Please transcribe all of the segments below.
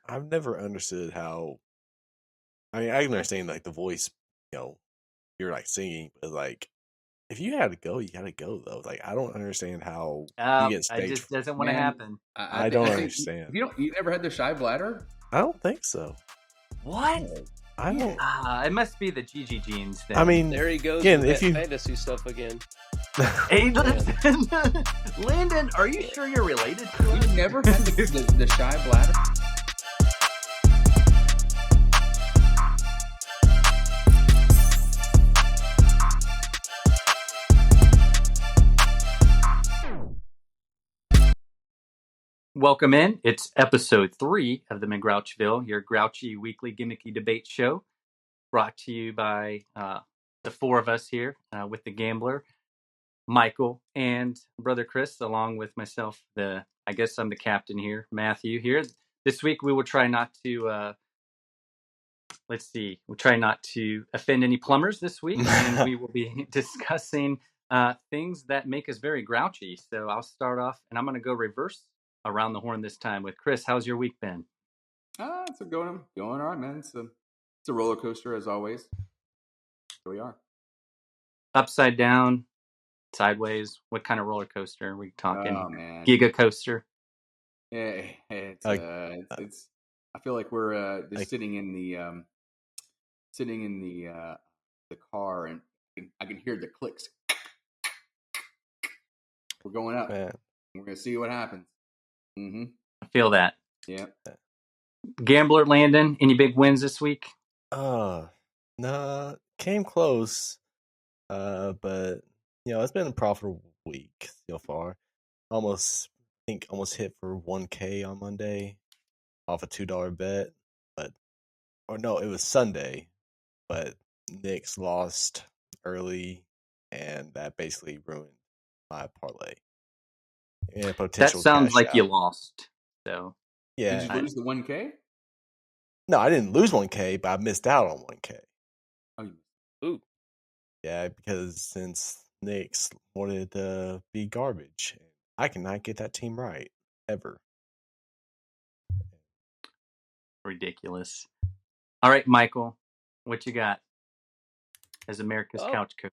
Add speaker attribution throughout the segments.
Speaker 1: I've never understood how. I mean, I can understand like the voice, you know, you're like singing, but like if you had to go, you got to go though. Like I don't understand how you get
Speaker 2: It
Speaker 1: stage.
Speaker 2: just doesn't want to
Speaker 3: Man,
Speaker 2: happen.
Speaker 1: I don't
Speaker 3: I think
Speaker 1: understand.
Speaker 3: you never had the shy bladder.
Speaker 1: I don't think so.
Speaker 2: What?
Speaker 3: Oh,
Speaker 1: I
Speaker 3: yeah.
Speaker 1: don't.
Speaker 2: It must be the Gigi genes then.
Speaker 1: I mean,
Speaker 4: There he goes
Speaker 1: again,
Speaker 4: with
Speaker 1: if
Speaker 4: that
Speaker 1: you.
Speaker 4: fantasy stuff again.
Speaker 2: Hey, listen, Landon, are you sure you're related to
Speaker 3: You
Speaker 2: us?
Speaker 3: never had the shy bladder.
Speaker 2: Welcome in. It's episode 3 of the Mcgrouchville, your grouchy weekly gimmicky debate show, brought to you by the four of us here with the Gambler, Michael, and brother Chris, along with myself. I guess I'm the captain here, Matthew. Here this week, we will try not to. We'll try not to offend any plumbers this week, and we will be discussing things that make us very grouchy. So I'll start off, and I'm going to go reverse around the horn this time with Chris. How's your week been?
Speaker 3: It's going all right, man. It's a roller coaster as always. Here we are.
Speaker 2: Upside down, sideways. What kind of roller coaster are we talking?
Speaker 3: Oh man,
Speaker 2: Giga coaster.
Speaker 3: yeah, it's
Speaker 1: Like,
Speaker 3: it's. I feel like we're just
Speaker 1: like-
Speaker 3: sitting in the car, and I can hear the clicks. We're going up.
Speaker 1: man.
Speaker 3: We're gonna see what happens. Mm-hmm.
Speaker 2: I feel that.
Speaker 3: Yeah.
Speaker 2: Gambler Landon, any big wins this week?
Speaker 1: Nah, came close. But it's been a profitable week so far. Almost hit for 1K on Monday off a $2 bet, or no, it was Sunday, but Knicks lost early, and that basically ruined my parlay. And
Speaker 2: That sounds like you
Speaker 1: out.
Speaker 2: lost. So
Speaker 1: Yeah.
Speaker 3: Did you lose the 1K?
Speaker 1: No, I didn't lose 1K, but I missed out on 1K.
Speaker 3: Oh,
Speaker 4: Ooh,
Speaker 1: Yeah, because since Knicks wanted to be garbage, I cannot get that team right ever.
Speaker 2: ridiculous. All right, Michael, what you got as America's couch coach?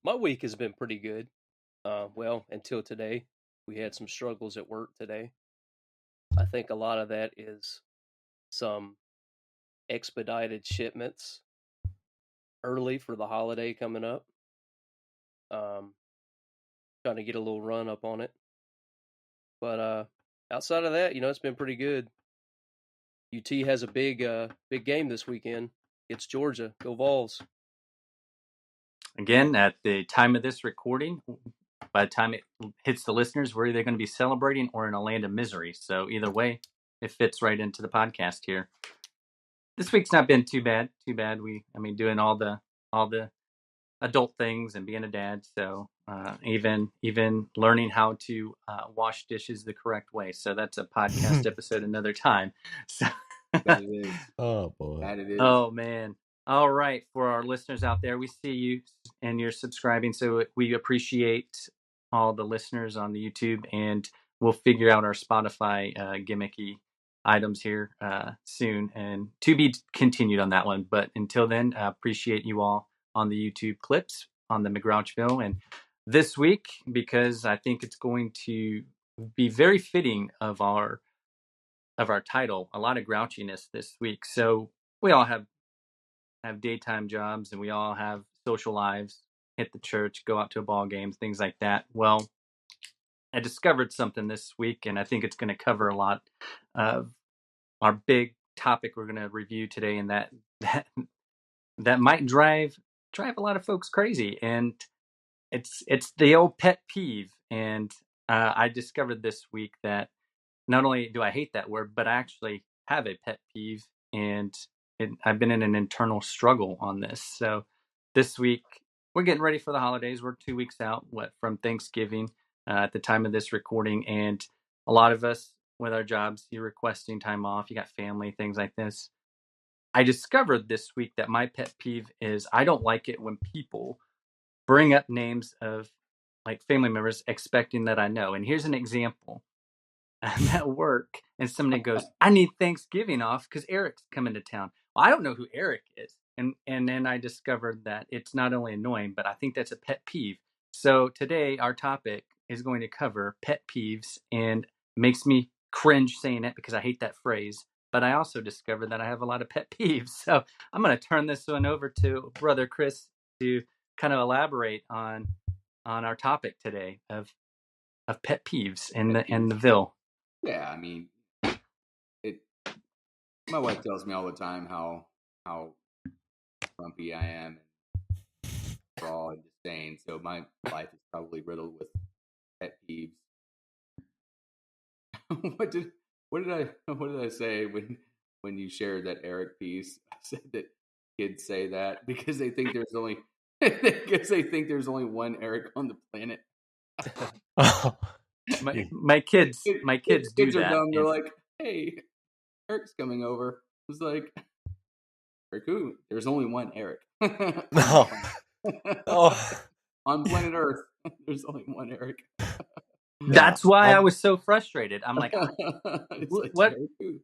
Speaker 4: my week has been pretty good. Well, until today, we had some struggles at work today. I think a lot of that is some expedited shipments early for the holiday coming up. Trying to get a little run up on it. But outside of that, it's been pretty good. UT has a big game this weekend. It's Georgia. Go Vols.
Speaker 2: Again, at the time of this recording, by the time it hits the listeners, we're either going to be celebrating or in a land of misery. So either way, it fits right into the podcast here. This week's not been too bad. Doing all the adult things and being a dad. So even learning how to wash dishes the correct way. So that's a podcast episode another time. So
Speaker 3: that it is.
Speaker 1: Oh boy.
Speaker 3: That it is.
Speaker 2: Oh man. All right, for our listeners out there, we see you and you're subscribing, so we appreciate all the listeners on the YouTube, and we'll figure out our Spotify gimmicky items here soon, and to be continued on that one. But until then, appreciate you all on the YouTube clips on the Mcgrouchville, and this week, because I think it's going to be very fitting of our title, a lot of grouchiness this week. So we all have daytime jobs, and we all have social lives, hit the church, go out to a ball game, things like that. Well, I discovered something this week, and I think it's going to cover a lot of our big topic we're going to review today, and that might drive a lot of folks crazy. And it's the old pet peeve. And I discovered this week that not only do I hate that word, but I actually have a pet peeve, and I've been in an internal struggle on this. So this week, we're getting ready for the holidays. We're 2 weeks out from Thanksgiving at the time of this recording. And a lot of us with our jobs, you're requesting time off. You got family, things like this. I discovered this week that my pet peeve is I don't like it when people bring up names of like family members expecting that I know. And here's an example. I'm at work, and somebody goes, "I need Thanksgiving off because Eric's coming to town." Well, I don't know who Eric is, and then I discovered that it's not only annoying, but I think that's a pet peeve. So today our topic is going to cover pet peeves, and makes me cringe saying it because I hate that phrase. But I also discovered that I have a lot of pet peeves. So I'm going to turn this one over to Brother Chris to kind of elaborate on our topic today of pet peeves in the Ville.
Speaker 3: Yeah, I mean, it. My wife tells me all the time how grumpy I am and raw and disdain. So my life is probably riddled with pet peeves. what did what did I say when you shared that Eric piece? I said that kids say that because they think there's only because they think there's only one Eric on the planet.
Speaker 2: My kids do
Speaker 3: Kids are
Speaker 2: that.
Speaker 3: dumb. They're like, "Hey, Eric's coming over." It's like, Eric who? There's only one Eric
Speaker 1: No. Oh.
Speaker 3: on planet Earth. There's only one Eric.
Speaker 1: Yeah.
Speaker 2: That's why I was so frustrated. I'm like,
Speaker 3: It's like
Speaker 2: what?
Speaker 3: Eric who?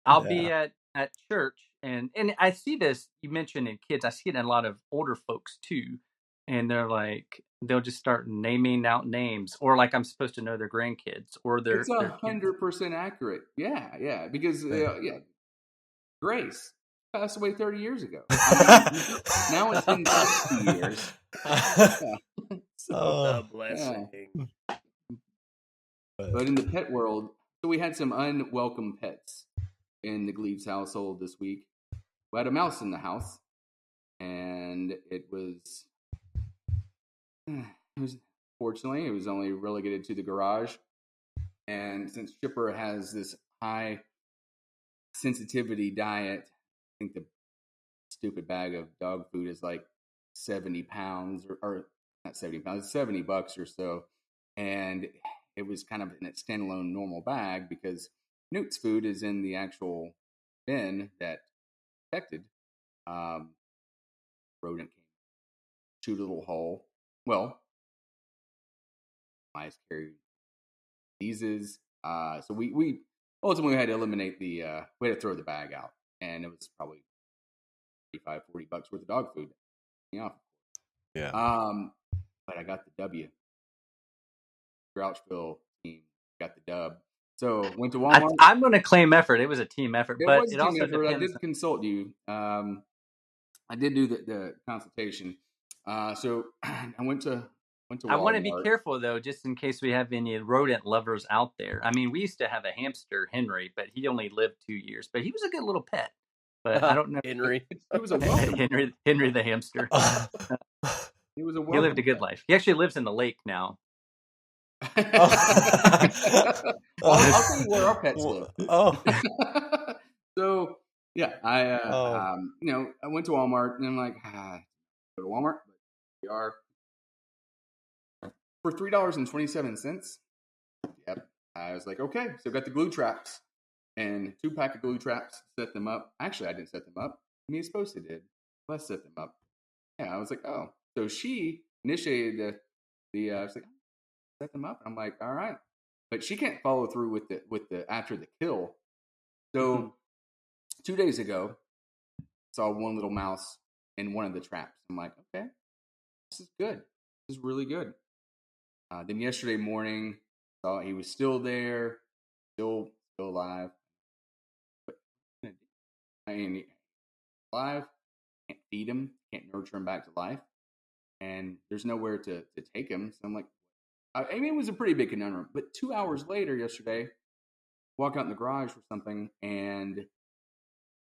Speaker 2: I'll be
Speaker 1: Yeah.
Speaker 2: at church, and I see this. You mentioned in kids, I see it in a lot of older folks too, and they're like, they'll just start naming out names, or like I'm supposed to know their grandkids or
Speaker 3: It's
Speaker 2: their kids.
Speaker 3: 100% accurate. Yeah, because yeah, Grace passed away 30 years ago. I mean, now it's been 60 years. Yeah. So,
Speaker 4: The
Speaker 1: Oh.
Speaker 3: yeah.
Speaker 4: blessing.
Speaker 3: But in the pet world, so we had some unwelcome pets in the Gleaves household this week. We had a mouse in the house, and it was fortunately it was only relegated to the garage. And since Chipper has this high sensitivity diet, I think the stupid bag of dog food is like 70 pounds or not 70 pounds, it's $70 or so. And it was kind of in a standalone normal bag because Newt's food is in the actual bin that protected. Rodent came, chewed a little hole. Well, mice carry diseases. So we ultimately had to eliminate we had to throw the bag out. And it was probably $35-$40 worth of dog food. Yeah.
Speaker 1: Yeah.
Speaker 3: But I got the W. Mcgrouchville team got the dub. So went to Walmart.
Speaker 2: I'm going to claim effort. It was a team effort,
Speaker 3: It
Speaker 2: but
Speaker 3: was
Speaker 2: it
Speaker 3: a team
Speaker 2: also
Speaker 3: effort. I
Speaker 2: depends.
Speaker 3: did consult you. I did do the consultation. So I went to
Speaker 2: I want to be
Speaker 3: Walmart.
Speaker 2: careful though, just in case we have any rodent lovers out there. I mean, we used to have a hamster, Henry, but he only lived 2 years. But he was a good little pet. But I don't know,
Speaker 4: Henry.
Speaker 3: It was a welcome.
Speaker 2: Henry the hamster.
Speaker 3: It was a
Speaker 2: He lived
Speaker 3: welcome.
Speaker 2: a good life. He actually lives in the lake now.
Speaker 3: Well, I'll tell you where our pets live.
Speaker 1: Oh.
Speaker 3: So yeah, I
Speaker 1: Oh.
Speaker 3: I went to Walmart and I'm like, go to Walmart, but we are for $3.27. Yep. I was like, okay, so got the glue traps and 2-pack of glue traps, set them up. Actually, I didn't set them up. Me supposed to did. Let's set them up. Yeah, I was like, oh. So she initiated I was like, set them up. I'm like, all right. But she can't follow through with the after the kill. So 2 days ago, saw one little mouse in one of the traps. I'm like, okay, this is good. This is really good. Then yesterday morning, saw he was still there, still alive. But I mean, alive, can't feed him, can't nurture him back to life, and there's nowhere to take him. So I'm like, I mean, it was a pretty big conundrum. But 2 hours later, yesterday, walk out in the garage for something, and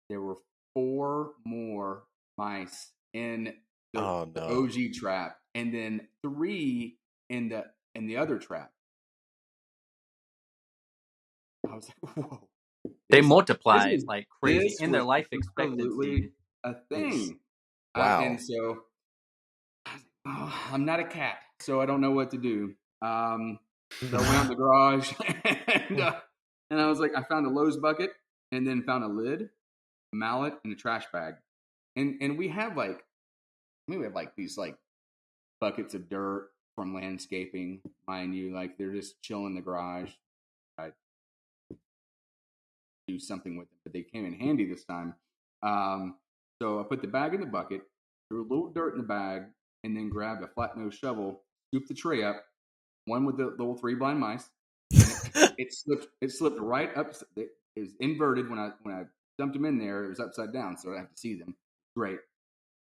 Speaker 3: there were 4 more mice in the
Speaker 1: Oh no.
Speaker 3: OG trap, and then 3 in the other trap. I was like, whoa.
Speaker 2: They
Speaker 3: This
Speaker 2: multiply
Speaker 3: was
Speaker 2: like crazy,
Speaker 3: this
Speaker 2: and their
Speaker 3: was
Speaker 2: life
Speaker 3: absolutely
Speaker 2: expectancy
Speaker 3: a
Speaker 2: is.
Speaker 3: thing.
Speaker 1: Wow.
Speaker 3: And so I was like, oh, I'm not a cat, so I don't know what to do. So I went out in the garage and I was like, I found a Lowe's bucket and then found a lid, a mallet, and a trash bag. And we have these like buckets of dirt from landscaping, mind you, like they're just chilling in the garage. I do something with them, but they came in handy this time. So I put the bag in the bucket, threw a little dirt in the bag, and then grabbed a flat nose shovel, scooped the tray up, one with the little 3 blind mice, and it slipped right up. It was inverted when I dumped them in there. It was upside down, so I have to see them. Great.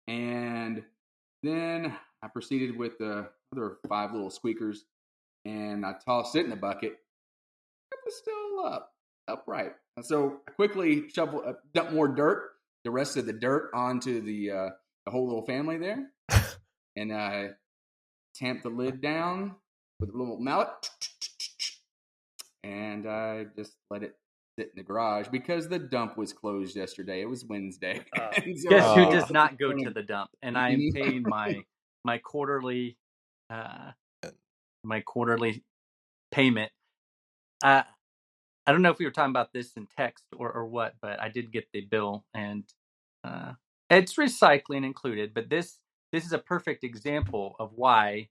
Speaker 3: And then I proceeded with the other 5 little squeakers, and I tossed it in the bucket. It was still upright. And so I quickly dumped more dirt, the rest of the dirt onto the whole little family there, and I tamped the lid down with a little mallet, and I just let it sit in the garage because the dump was closed yesterday. It was Wednesday.
Speaker 2: So guess who does not go to the dump? And I am paying my quarterly payment. I don't know if we were talking about this in text or what, but I did get the bill, and it's recycling included. But this is a perfect example of why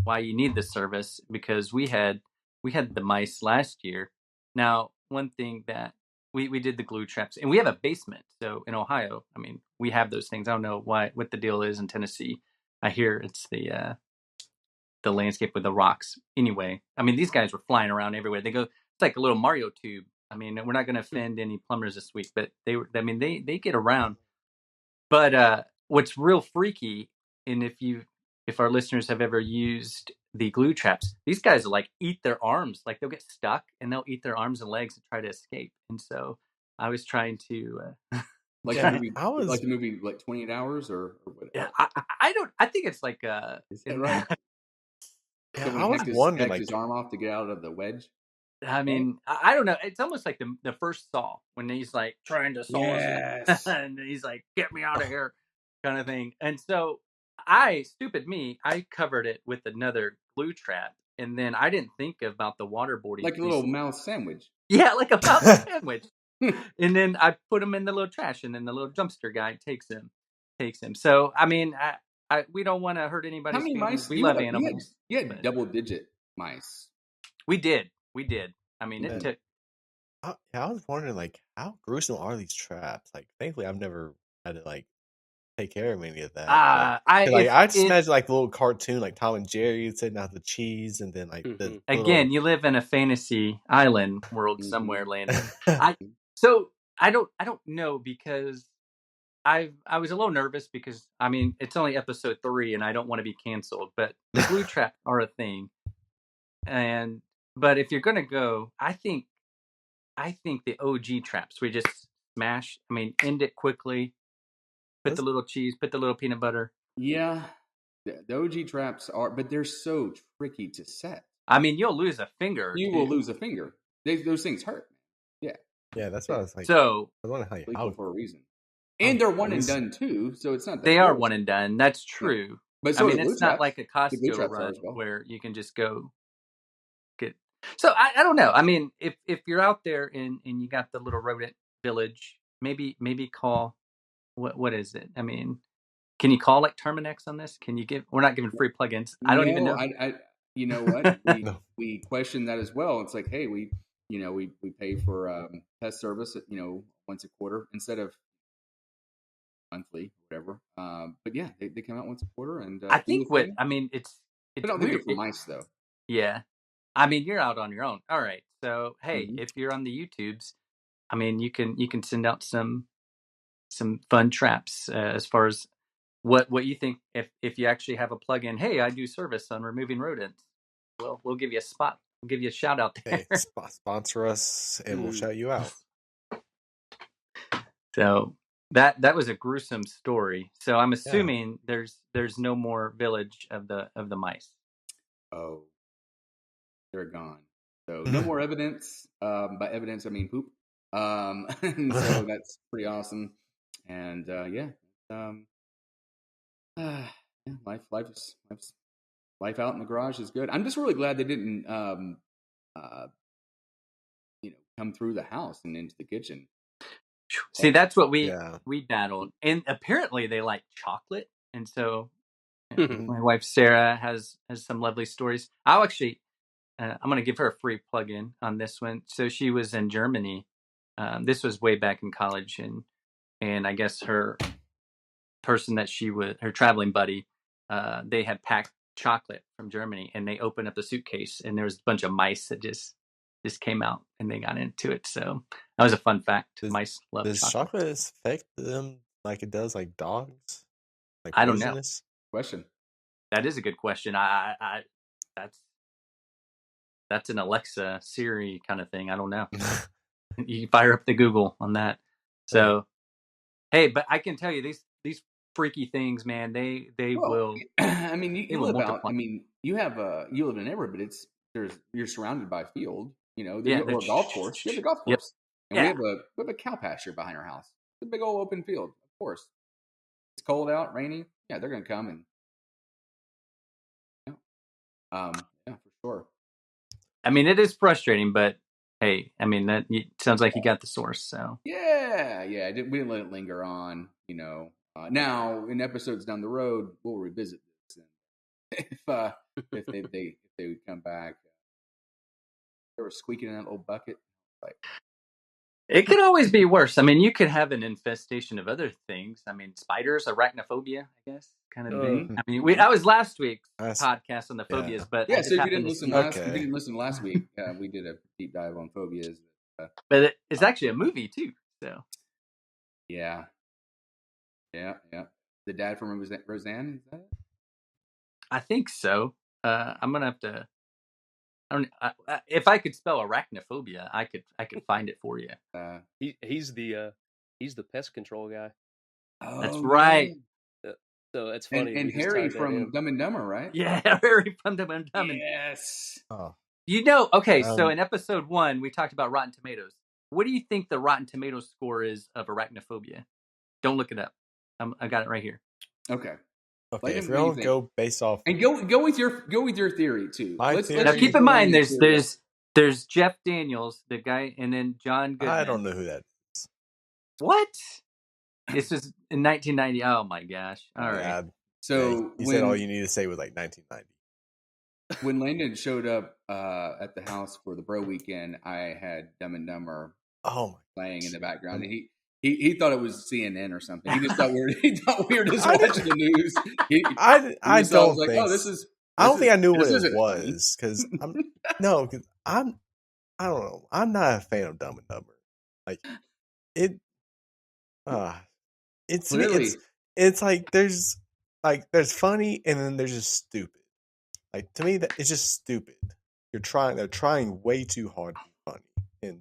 Speaker 2: you need this service, because we had the mice last year. Now, one thing that we did the glue traps, and we have a basement. So in Ohio, I mean, we have those things. I don't know what the deal is in Tennessee. I hear it's the landscape with the rocks. Anyway, I mean, these guys were flying around everywhere. They go, it's like a little Mario tube. I mean, we're not going to offend any plumbers this week, but they get around. But what's real freaky, and if our listeners have ever used the glue traps, these guys will like eat their arms. Like they'll get stuck and they'll eat their arms and legs and try to escape. And so I was trying to
Speaker 3: like the movie like 28 Hours or what?
Speaker 2: Yeah, I think it's like
Speaker 3: is that right?
Speaker 1: Yeah, I was wondering, like,
Speaker 3: his arm off to get out of the wedge.
Speaker 2: I mean, I don't know. It's almost like the first Saw, when he's like trying to saw us, and he's like, "Get me out of here," kind of thing. And so I covered it with another glue trap, and then I didn't think about the waterboarding,
Speaker 3: like a little mouse sandwich.
Speaker 2: Yeah, like a mouse sandwich. And then I put him in the little trash, and then the little dumpster guy takes him. So I mean, we don't want to hurt anybody's
Speaker 3: feelings. How many mice?
Speaker 2: We love animals.
Speaker 3: You had double-digit mice.
Speaker 2: We did. I mean, it took.
Speaker 1: I was wondering, like, how gruesome are these traps? Like, thankfully, I've never had to like take care of any of that. I just imagine like a little cartoon, like Tom and Jerry sitting out the cheese, and then like
Speaker 2: you live in a fantasy island world somewhere, Landon. I don't know, because I was a little nervous because, I mean, it's only episode 3 and I don't want to be canceled, but the glue traps are a thing. But if you're gonna go, I think the OG traps, we just smash. I mean, end it quickly. Put the little cheese, put the little peanut butter.
Speaker 3: Yeah, the OG traps are, but they're so tricky to set.
Speaker 2: I mean, you'll lose a finger.
Speaker 3: You will lose a finger. Those things hurt. Yeah,
Speaker 1: that's what I was like.
Speaker 2: So
Speaker 1: I was wondering
Speaker 3: how for a reason, and they're one and done too. So it's not that they
Speaker 2: are one and done. That's true. Yeah.
Speaker 3: But so
Speaker 2: I mean, it's not like a Costco run where you can just go get. So I don't know. I mean, if you're out there and you got the little rodent village, maybe call. What is it? I mean, can you call like Terminex on this? Can you give? We're not giving free plugins. I don't even know.
Speaker 3: You know what? We question that as well. It's like, hey, we pay for pest service, once a quarter instead of monthly, whatever. But yeah, they come out once a quarter, and
Speaker 2: I think it's.
Speaker 3: I don't think it's for mice though.
Speaker 2: Yeah, I mean, you're out on your own. All right, so hey, if you're on the YouTubes, I mean, you can send out some fun traps as far as what you think. If you actually have a plug-in, hey, I do service on removing rodents. Well, we'll give you a spot. We'll give you a shout out there.
Speaker 1: Hey, sponsor us, and we'll shout you out.
Speaker 2: So that was a gruesome story. So I'm assuming there's no more village of the mice.
Speaker 3: Oh, they're gone. So no more evidence. By evidence, I mean poop. And so that's pretty awesome. And life out in the garage is good. I'm just really glad they didn't come through the house and into the kitchen.
Speaker 2: See, that's what we battled, and apparently they like chocolate, and so my wife Sarah has some lovely stories. I'll actually I'm going to give her a free plug-in on this one. So she was in Germany This was way back in college, and I guess her person that her traveling buddy, they had packed chocolate from Germany, and they opened up the suitcase, and there was a bunch of mice that just came out, and they got into it. So that was a fun fact. Mice love
Speaker 1: Does
Speaker 2: chocolate.
Speaker 1: chocolate affect them like it does like dogs? Like
Speaker 2: I don't know.
Speaker 1: poisonous?
Speaker 3: Question.
Speaker 2: That is a good question. That's an Alexa Siri kind of thing. I don't know. You fire up the Google on that. So, hey, but I can tell you these freaky things, man. They will.
Speaker 3: I mean, you live
Speaker 2: multiply.
Speaker 3: out. I mean, you live in an area, but you're surrounded by field. You know,
Speaker 2: Yeah,
Speaker 3: or a golf course. You have a golf
Speaker 2: Yep.
Speaker 3: course, and we have a cow pasture behind our house. It's a big old open field. Of course, it's cold out, rainy. Yeah, they're gonna come and. Yeah, for sure.
Speaker 2: I mean, it is frustrating, but hey, I mean that sounds like you got the source. So
Speaker 3: yeah, we didn't let it linger on. You know, now in episodes down the road, we'll revisit this. And if they would come back, they were squeaking in that little bucket. Like,
Speaker 2: it could always be worse. I mean, you could have an infestation of other things. I mean, spiders, arachnophobia, I guess, kind of thing. I mean, that was last week's podcast on the phobias, but
Speaker 3: yeah. So if you didn't listen last week, we did a deep dive on phobias.
Speaker 2: But it's actually a movie too. So
Speaker 3: yeah. The dad from Roseanne, is that it?
Speaker 2: I think so. I'm gonna have to. If I could spell arachnophobia, I could find it for you.
Speaker 4: He's the pest control guy.
Speaker 3: Oh,
Speaker 2: that's right.
Speaker 4: Yeah. So that's funny.
Speaker 3: And Harry from Dumb and Dumber, right?
Speaker 2: Yeah, Harry from Dumb and Dumber.
Speaker 3: Yes.
Speaker 1: Oh.
Speaker 2: You know, okay. So in episode 1, we talked about Rotten Tomatoes. What do you think the Rotten Tomatoes score is of arachnophobia? Don't look it up. I got it right here.
Speaker 3: Okay.
Speaker 1: Okay, if we don't go based off,
Speaker 3: and go with your theory too.
Speaker 2: Now keep in mind, there's Jeff Daniels, the guy, and then John Goodman.
Speaker 1: I don't know who that is.
Speaker 2: What? This was in 1990. Oh my gosh! All right.
Speaker 3: So
Speaker 1: you said all you need to say was like 1990.
Speaker 3: When Landon showed up at the house for the bro weekend, I had Dumb and Dumber playing in the background, and he thought it was CNN or something. He just thought we were just watching the news.
Speaker 1: I don't think.
Speaker 3: Oh,
Speaker 1: I don't think I knew what it was because I don't know. I'm not a fan of Dumb and Dumber. Like it. It's like there's funny and then there's just stupid. Like to me, it's just stupid. They're trying way too hard to be funny.
Speaker 2: Man,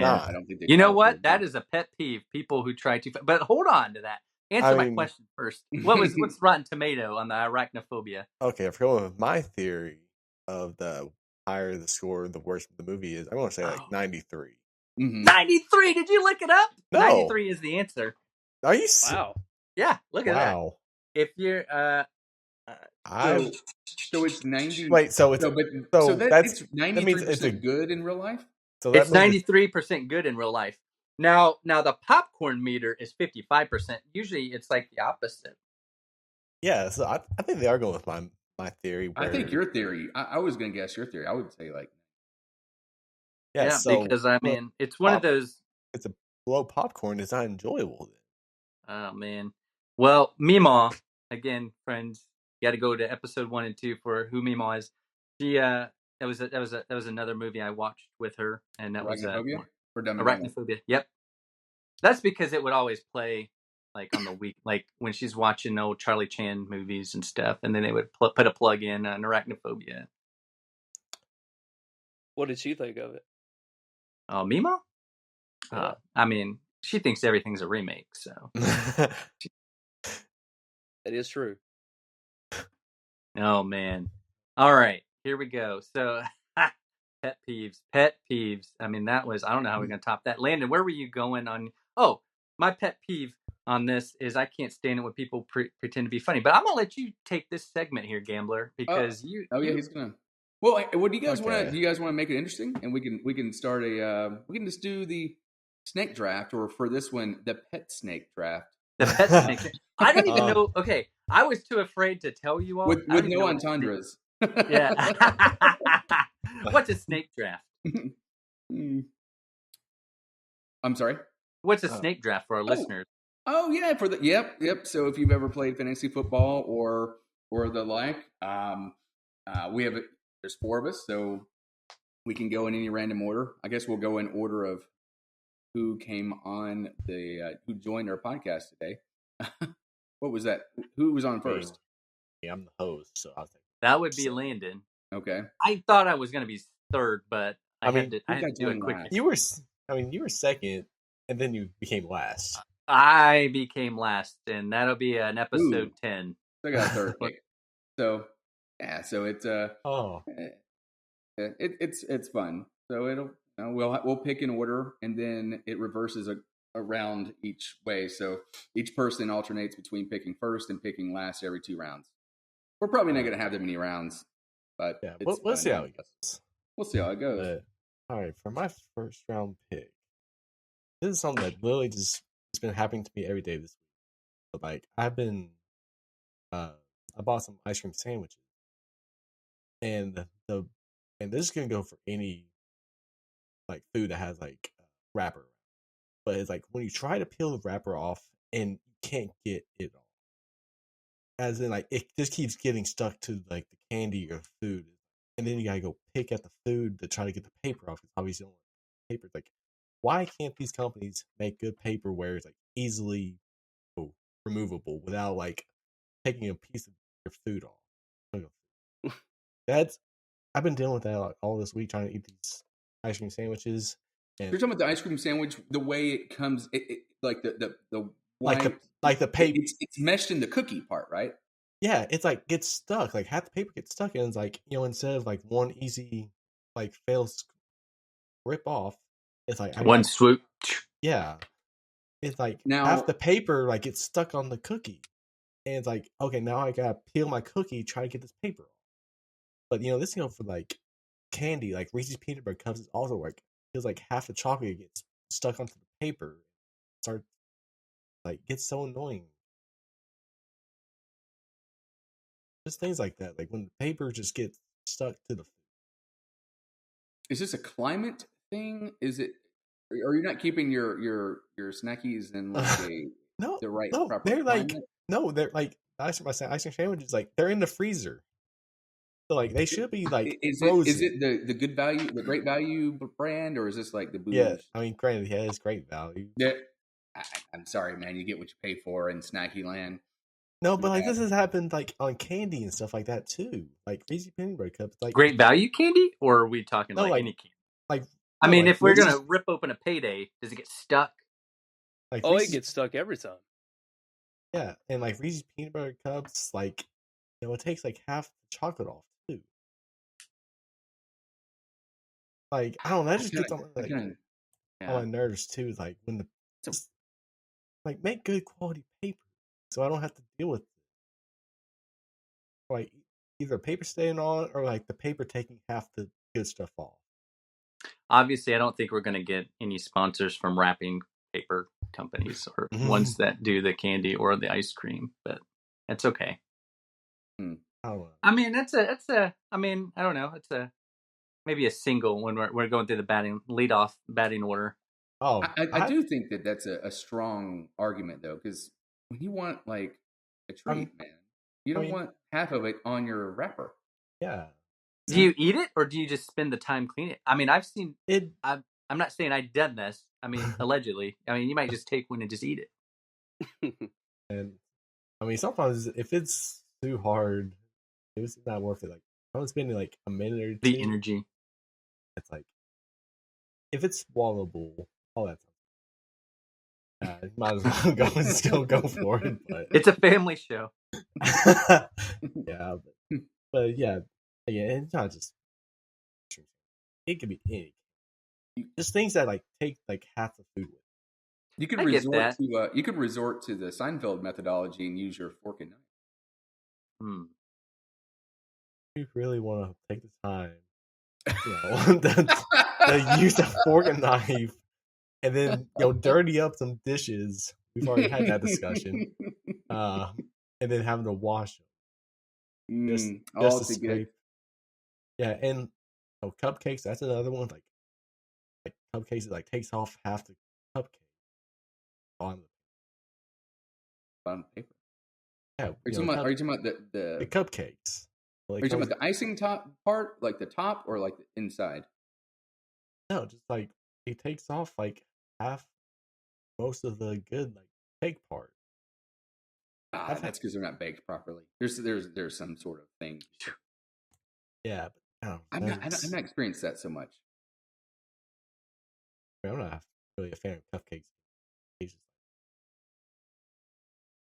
Speaker 2: I don't think you know what? That is a pet peeve. People who try to, but hold on to that. Answer my question first. What's Rotten Tomato on the arachnophobia?
Speaker 1: Okay, if you're going with my theory of the higher the score, the worse the movie is, I'm going to say like 93.
Speaker 2: 93? Did you look it up?
Speaker 1: No.
Speaker 2: 93 is the answer.
Speaker 1: Are you?
Speaker 2: Wow. Yeah, look at that. If you're,
Speaker 3: so it's 90.
Speaker 1: Wait, so it's
Speaker 3: it's 93% good in real life.
Speaker 2: So it's 93% good in real life. Now the popcorn meter is 55%. Usually it's like the opposite.
Speaker 1: Yeah, so I think they are going with my theory.
Speaker 3: I think your theory. I was going to guess your theory. I would say like.
Speaker 2: Yeah, because I mean, it's one of those.
Speaker 1: It's a blow popcorn. It's not enjoyable. Then.
Speaker 2: Oh man. Well, Meemaw, again, friends, you got to go to episode 1 and 2 for who Meemaw is. She that was another movie I watched with her, and that was Arachnophobia. Yep. That's because it would always play like on the week, like when she's watching old Charlie Chan movies and stuff, and then they would put a plug in on Arachnophobia.
Speaker 4: What did she think of it?
Speaker 2: Oh, Meemaw? Yeah. I mean, she thinks everything's a remake, so.
Speaker 4: That is true.
Speaker 2: Oh, man. All right, here we go. So, pet peeves. I mean, I don't know how we're going to top that. Landon, where were you going on? Oh, my pet peeve on this is I can't stand it when people pretend to be funny. But I'm going to let you take this segment here, Gambler, because you.
Speaker 3: Oh, yeah, he's going to. Well, what do you guys want to? Do you guys want to make it interesting? And we can start we can just do the snake draft, or for this one, the pet snake draft.
Speaker 2: The pet snake. I don't even know. Okay, I was too afraid to tell you all.
Speaker 3: With no entendres.
Speaker 2: Yeah. What's a snake draft?
Speaker 3: I'm sorry.
Speaker 2: What's a snake draft for our listeners?
Speaker 3: Oh yeah, for the yep. So if you've ever played fantasy football or the like, we have there's 4 of us, so we can go in any random order. I guess we'll go in order of who came on who joined our podcast today. What was that? Who was on first?
Speaker 1: Yeah, I'm the host, so I was like,
Speaker 2: That would be Landon.
Speaker 3: Okay.
Speaker 2: I thought I was going to be third, but I had to do it quickly.
Speaker 1: You were second, and then you became last.
Speaker 2: I became last, and that'll be an episode 10.
Speaker 3: So I got a third pick. So yeah, so it's it's fun. So we'll pick an order, and then it reverses around each way. So each person alternates between picking first and picking last every 2 rounds. We're probably not going to have that many rounds, but
Speaker 1: yeah, we'll see how it goes.
Speaker 3: We'll see how it goes.
Speaker 1: But, all right, for my first round pick, this is something that literally just has been happening to me every day this week. But like, I've been, I bought some ice cream sandwiches, and and this is gonna go for any like food that has like wrapper, but it's like when you try to peel the wrapper off and you can't get it off, as in like it just keeps getting stuck to like the candy or food, and then you gotta go pick at the food to try to get the paper off. Because obviously, you don't want paper. It's like, why can't these companies make good paper where it's like easily removable without like taking a piece of your food off? That's I've been dealing with that like, all this week trying to eat these ice cream sandwiches. And
Speaker 3: you're talking about the ice cream sandwich, the way it comes, like the white,
Speaker 1: like the paper.
Speaker 3: It's meshed in the cookie part, right?
Speaker 1: Yeah, it's like gets stuck. Like half the paper gets stuck, and it's like instead of like one easy like fail rip off, it's like
Speaker 2: one swoop.
Speaker 1: Yeah, it's like
Speaker 3: now
Speaker 1: half the paper like gets stuck on the cookie, and it's like okay, now I gotta peel my cookie, try to get this paper off. But this for like candy, like Reese's peanut butter cups is also like feels like half the chocolate gets stuck onto the paper, starts like gets so annoying. Just things like that, like when the paper just gets stuck to the.
Speaker 3: Is this a climate thing? Is it? Are you not keeping your snackies in like the right proper
Speaker 1: they're
Speaker 3: climate?
Speaker 1: like they're like ice cream sandwiches. Like they're in the freezer, so like they should be like frozen.
Speaker 3: Is it the good value, the great value brand, or is this like the booze?
Speaker 1: Yeah, I mean, granted, yeah, it's great value.
Speaker 3: Yeah, I'm sorry, man. You get what you pay for in snacky land.
Speaker 1: No, but like this has happened like on candy and stuff like that too. Like Reese's peanut butter cups, like
Speaker 2: great value candy, or are we talking like any candy?
Speaker 1: Like
Speaker 2: I mean, if we're gonna rip open a Payday, does it get stuck?
Speaker 4: Like it gets stuck every time.
Speaker 1: Yeah, and like Reese's peanut butter cups, like it takes like half the chocolate off too. Like I don't know, that just gets on my nerves too. Like when like make good quality paper, so I don't have to deal with like either paper staying on or like the paper taking half the good stuff off.
Speaker 2: Obviously, I don't think we're going to get any sponsors from wrapping paper companies or ones that do the candy or the ice cream, but it's okay. I mean, that's a. I mean, I don't know. It's maybe a single when we're going through the leadoff batting order.
Speaker 3: Oh, I do think that's a strong argument though, because when you want like a treat, man, you don't want half of it on your wrapper.
Speaker 1: Yeah.
Speaker 2: Do you eat it or do you just spend the time cleaning it? I mean, I've seen
Speaker 1: it.
Speaker 2: I'm not saying I've done this. I mean, allegedly. I mean, you might just take one and just eat it.
Speaker 1: And I mean, sometimes if it's too hard, it's not worth it. Like I'm spending like a minute or two.
Speaker 2: The energy.
Speaker 1: It's like if it's swallowable, all that stuff. Might as well go for it. But
Speaker 2: it's a family show.
Speaker 1: Yeah, but yeah, it's not just. It could be anything. Just things that like take like half the food with.
Speaker 3: You could resort to the Seinfeld methodology and use your fork and knife.
Speaker 1: You really want to take the time, to use a fork and knife, and then dirty up some dishes. We've already had that discussion, and then having to wash them just to scrape. Yeah, and cupcakes. That's another one. Like cupcakes, it like takes off half the cupcake on
Speaker 3: On paper.
Speaker 1: yeah,
Speaker 3: Are you talking about
Speaker 1: the cupcakes.
Speaker 3: Are you talking about the icing top part, like the top, or like the inside?
Speaker 1: No, just like it takes off like half, most of the good like cake part.
Speaker 3: That's because they're not baked properly. There's some sort of thing.
Speaker 1: Yeah, but
Speaker 3: I'm not experienced that so much.
Speaker 1: I'm not really a fan of cupcakes.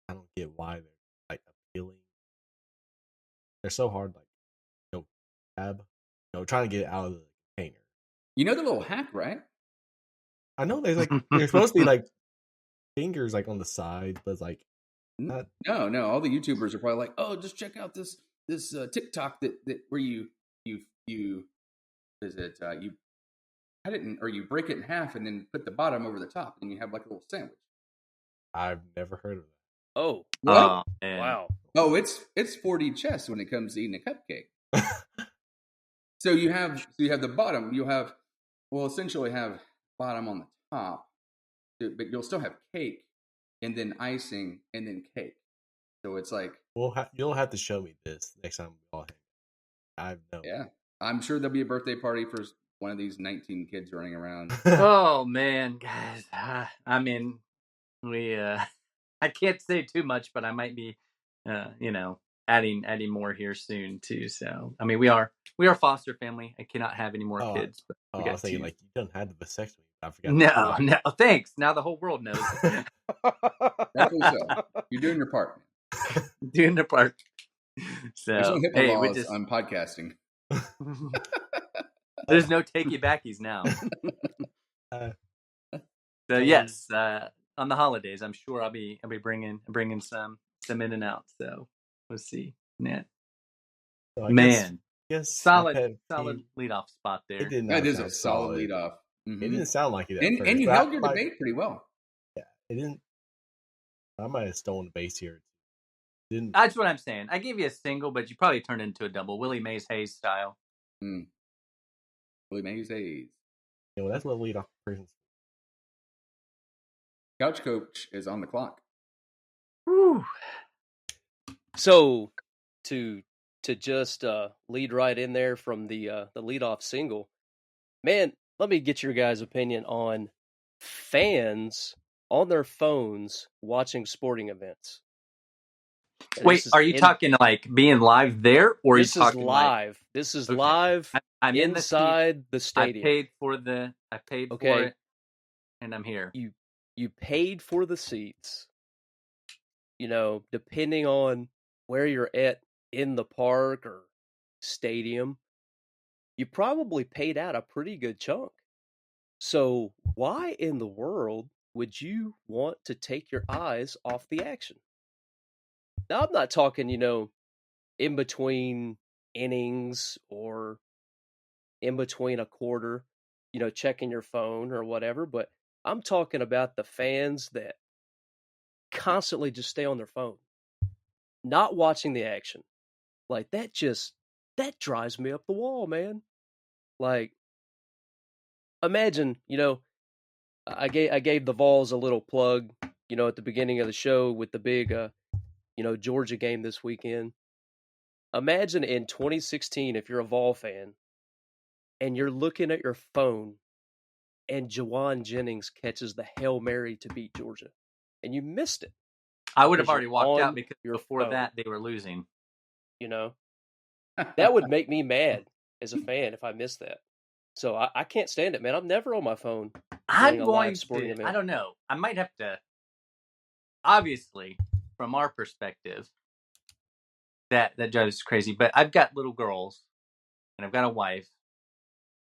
Speaker 1: I don't get why they're like appealing. They're so hard, like grab, trying to get it out of the container.
Speaker 3: You know the little hack, right?
Speaker 1: I know there's like there's supposed to be like fingers like on the side, but it's like not.
Speaker 3: No. All the YouTubers are probably like, oh, just check out this TikTok that where you is it you cut it or you break it in half and then put the bottom over the top and you have like a little sandwich.
Speaker 1: I've never heard of that.
Speaker 4: Oh,
Speaker 3: what?
Speaker 4: Wow.
Speaker 3: Oh, it's 4D chess when it comes to eating a cupcake. So you have the bottom. You'll essentially have bottom on the top, but you'll still have cake and then icing and then cake. So it's like,
Speaker 1: you'll have to show me this next time we all hang.
Speaker 3: Yeah, I'm sure there'll be a birthday party for one of these 19 kids running around.
Speaker 2: Oh man, guys! I mean, we I can't say too much, but I might be, adding more here soon too. So I mean, we are a foster family. I cannot have any more kids. But we got
Speaker 1: I was thinking
Speaker 2: two.
Speaker 1: like you don't have the vasectomy. I forgot.
Speaker 2: No, thanks. Now the whole world knows.
Speaker 3: Definitely so. You're doing your part.
Speaker 2: Doing the part. So
Speaker 3: there's no HIPAA laws on podcasting.
Speaker 2: There's no takey backies now. So yes, on the holidays, I'm sure I'll be bringing some in and out. So we'll see. Yeah.
Speaker 1: So
Speaker 2: Man,
Speaker 1: yes,
Speaker 2: solid leadoff spot there.
Speaker 3: That is a solid lead off.
Speaker 1: Mm-hmm. It didn't sound like it,
Speaker 3: and you held your debate pretty well.
Speaker 1: Yeah, it didn't. I might have stolen the base here. Didn't.
Speaker 2: That's what I'm saying. I gave you a single, but you probably turned it into a double, Willie Mays Hayes style.
Speaker 3: Willie Mays Hayes.
Speaker 1: That's what leadoff person.
Speaker 3: Couch Coach is on the clock.
Speaker 2: Whew.
Speaker 4: So to just lead right in there from the leadoff single, man, let me get your guys' opinion on fans on their phones watching sporting events.
Speaker 2: Wait, are you talking like being live there, or
Speaker 4: this
Speaker 2: are you talking
Speaker 4: live?
Speaker 2: Like,
Speaker 4: this is live.
Speaker 2: I'm
Speaker 4: inside the stadium.
Speaker 2: I paid for it, and I'm here.
Speaker 4: You paid for the seats. Depending on where you're at in the park or stadium, you probably paid out a pretty good chunk. So why in the world would you want to take your eyes off the action? Now, I'm not talking, in between innings or in between a quarter, checking your phone or whatever, but I'm talking about the fans that constantly just stay on their phone, not watching the action. Like, that drives me up the wall, man. Like, imagine, I gave the Vols a little plug, at the beginning of the show with the big, Georgia game this weekend. Imagine in 2016, if you're a Vol fan, and you're looking at your phone, and Jawan Jennings catches the Hail Mary to beat Georgia, and you missed it.
Speaker 2: I would have already walked out because before that they were losing.
Speaker 4: That would make me mad as a fan if I missed that. So I can't stand it, man. I'm never on my phone.
Speaker 2: I'm going to. I don't know. I might have to. Obviously, from our perspective, that drives us crazy. But I've got little girls, and I've got a wife,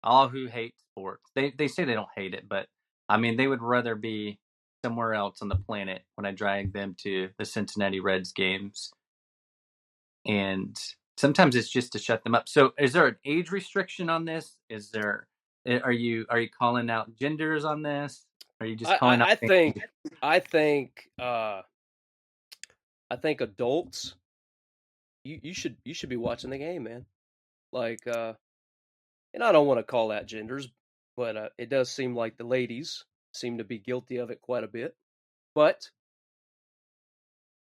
Speaker 2: all who hate sports. They say they don't hate it, but I mean they would rather be somewhere else on the planet when I drag them to the Cincinnati Reds games. And sometimes it's just to shut them up. So is there an age restriction on this? Are you calling out genders on this? Are you just calling out
Speaker 4: I think adults you should be watching the game, man. Like and I don't want to call out genders, but it does seem like the ladies seem to be guilty of it quite a bit. But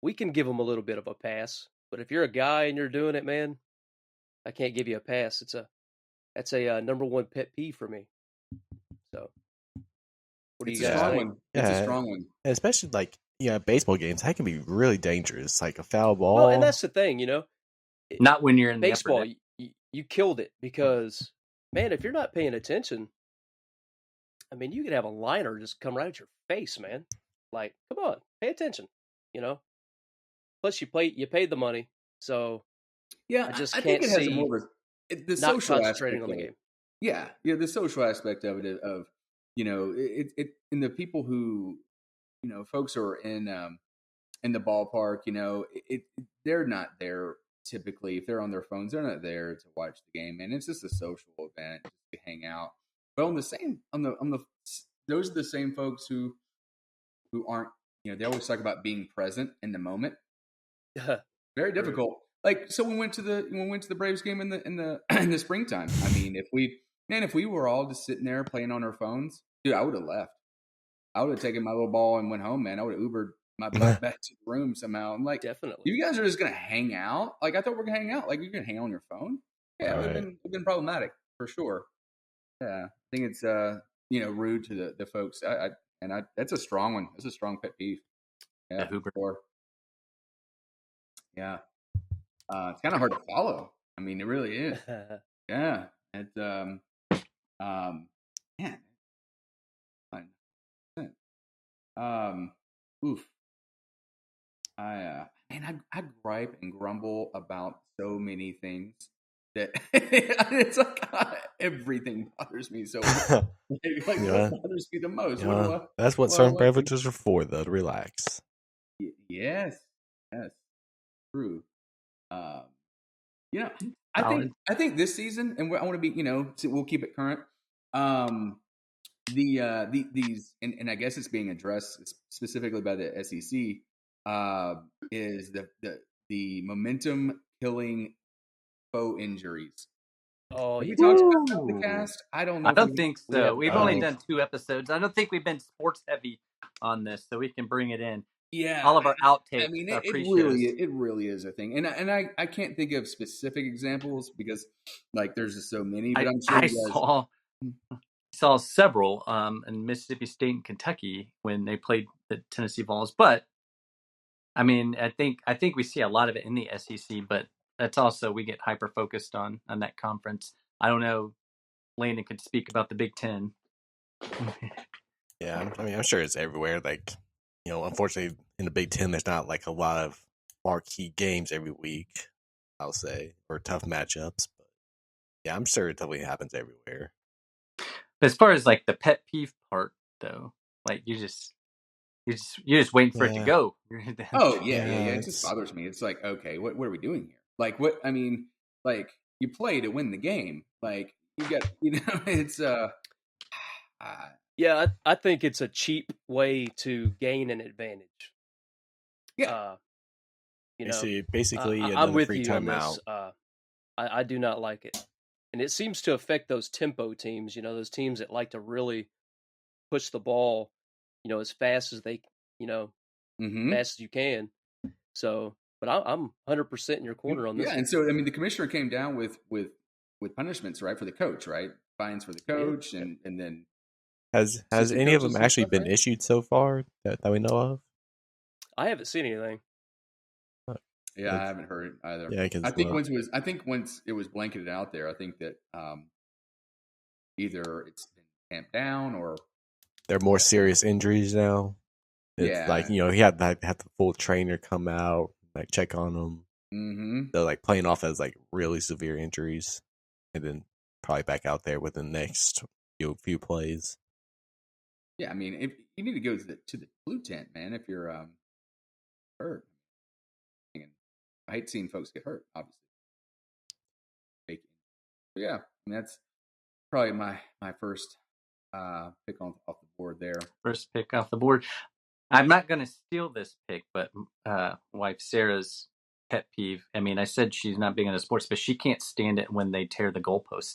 Speaker 4: we can give them a little bit of a pass. But if you're a guy and you're doing it, man, I can't give you a pass. That's a number one pet peeve for me. So, what do
Speaker 3: It's
Speaker 4: you
Speaker 3: a
Speaker 4: guys
Speaker 3: strong
Speaker 4: think?
Speaker 3: one. It's a
Speaker 1: Yeah,
Speaker 3: strong one.
Speaker 1: and especially like baseball games, that can be really dangerous. Like a foul
Speaker 4: Well, and
Speaker 1: ball.
Speaker 4: that's the thing,
Speaker 2: Not when you're in the upper
Speaker 4: baseball,
Speaker 2: deck.
Speaker 4: you killed it because, man, if you're not paying attention, I mean, you could have a liner just come right at your face, man. Like, come on, pay attention, you know. Plus, you paid the money, so
Speaker 3: Yeah,
Speaker 4: I just
Speaker 3: I think
Speaker 4: can't
Speaker 3: it has
Speaker 4: see
Speaker 3: more of the
Speaker 4: not
Speaker 3: social
Speaker 4: concentrating
Speaker 3: aspect
Speaker 4: on
Speaker 3: of
Speaker 4: the
Speaker 3: it.
Speaker 4: game.
Speaker 3: Yeah, the social aspect of it of it and the people who folks who are in the ballpark, they're not there typically. If they're on their phones, they're not there to watch the game, and it's just a social event just to hang out. But on the those are the same folks who aren't, they always talk about being present in the moment. Very
Speaker 4: True.
Speaker 3: difficult. Like, so we went to the Braves game in the in the springtime. I mean, if we were all just sitting there playing on our phones, dude, I would have left. I would have taken my little ball and went home, man. I would have Ubered my butt back to the room somehow. I'm like,
Speaker 4: Definitely.
Speaker 3: you guys are just gonna hang out? Like, I thought we are gonna hang out. Like, you're gonna hang on your phone? Yeah, it would have been problematic for sure. Yeah, I think it's rude to the folks. That's a strong one. That's a strong pet peeve. Yeah,
Speaker 2: The Hooper.
Speaker 3: for sure. Yeah. It's kind of hard to follow. I mean, it really is. Yeah. It's man. Oof. I gripe and grumble about so many things that it's like everything bothers me so much. Like
Speaker 1: Yeah.
Speaker 3: what bothers me the most?
Speaker 1: That's what certain beverages are for, though, to relax.
Speaker 3: Yes. True.
Speaker 2: Solid.
Speaker 3: I think this season, and I want to be, so we'll keep it current. These, and I guess it's being addressed specifically by the SEC, is the momentum killing faux injuries.
Speaker 4: Oh,
Speaker 3: Have
Speaker 4: you
Speaker 3: we talked about that
Speaker 2: Ooh.
Speaker 3: in the cast? I don't know.
Speaker 2: I don't think
Speaker 4: we
Speaker 2: so.
Speaker 4: haven't
Speaker 2: We've
Speaker 4: done
Speaker 2: only
Speaker 4: it.
Speaker 2: done 2 episodes. I don't think we've been sports heavy on this, so we can bring it in.
Speaker 3: Yeah,
Speaker 2: All of our outtakes,
Speaker 3: I mean,
Speaker 2: our
Speaker 3: it
Speaker 2: pre-shows.
Speaker 3: really is a thing, and I can't think of specific examples because like there's just so many. But I'm sure
Speaker 2: I
Speaker 3: you guys
Speaker 2: saw several in Mississippi State and Kentucky when they played the Tennessee Vols. But I mean, I think we see a lot of it in the SEC, but that's also we get hyper focused on that conference. I don't know. Landon could speak about the Big Ten.
Speaker 1: Yeah, I mean, I'm sure it's everywhere. Like, unfortunately, in the Big Ten, there's not like a lot of marquee games every week, I'll say, or tough matchups. But yeah, I'm sure it definitely happens everywhere.
Speaker 2: But as far as like the pet peeve part, though, like you're just waiting for it to go.
Speaker 3: Oh yeah. It
Speaker 1: it's
Speaker 3: just bothers me. It's like, okay, what are we doing here? Like, what? I mean, like you play to win the game. Like you got, it's
Speaker 4: Yeah, I think it's a cheap way to gain an advantage.
Speaker 3: yeah.
Speaker 1: Basically,
Speaker 4: I'm
Speaker 1: another
Speaker 4: with
Speaker 1: free
Speaker 4: you on this.
Speaker 1: timeout.
Speaker 4: I do not like it, and it seems to affect those tempo teams. Those teams that like to really push the ball, as fast as they, fast as you can. So, but I'm 100% in your corner on this.
Speaker 3: Yeah, and so I mean, the commissioner came down with punishments, right, for the coach, right? Fines for the coach, and then
Speaker 1: Has
Speaker 3: assistant
Speaker 1: any of
Speaker 3: coaches
Speaker 1: them
Speaker 3: and
Speaker 1: actually
Speaker 3: stuff,
Speaker 1: been
Speaker 3: right?
Speaker 1: issued so far that we know of?
Speaker 4: I haven't seen anything.
Speaker 3: Yeah, I haven't heard it either.
Speaker 1: Yeah, because
Speaker 3: I think once it was blanketed out there, I think that either it's been tamped down or
Speaker 1: they're more serious injuries now. It's
Speaker 3: Yeah.
Speaker 1: like, he had to have the full trainer come out, like check on them.
Speaker 3: Mm-hmm.
Speaker 1: They're like playing off as like really severe injuries, and then probably back out there within the next few plays.
Speaker 3: Yeah, I mean, if you need to go to the blue tent, man, if you're hurt. And I hate seeing folks get hurt, obviously. But yeah, I mean, that's probably my first pick off the board there.
Speaker 2: First pick off the board. I'm not going to steal this pick, but wife Sarah's pet peeve. I mean, I said she's not big into sports, but she can't stand it when they tear the goalpost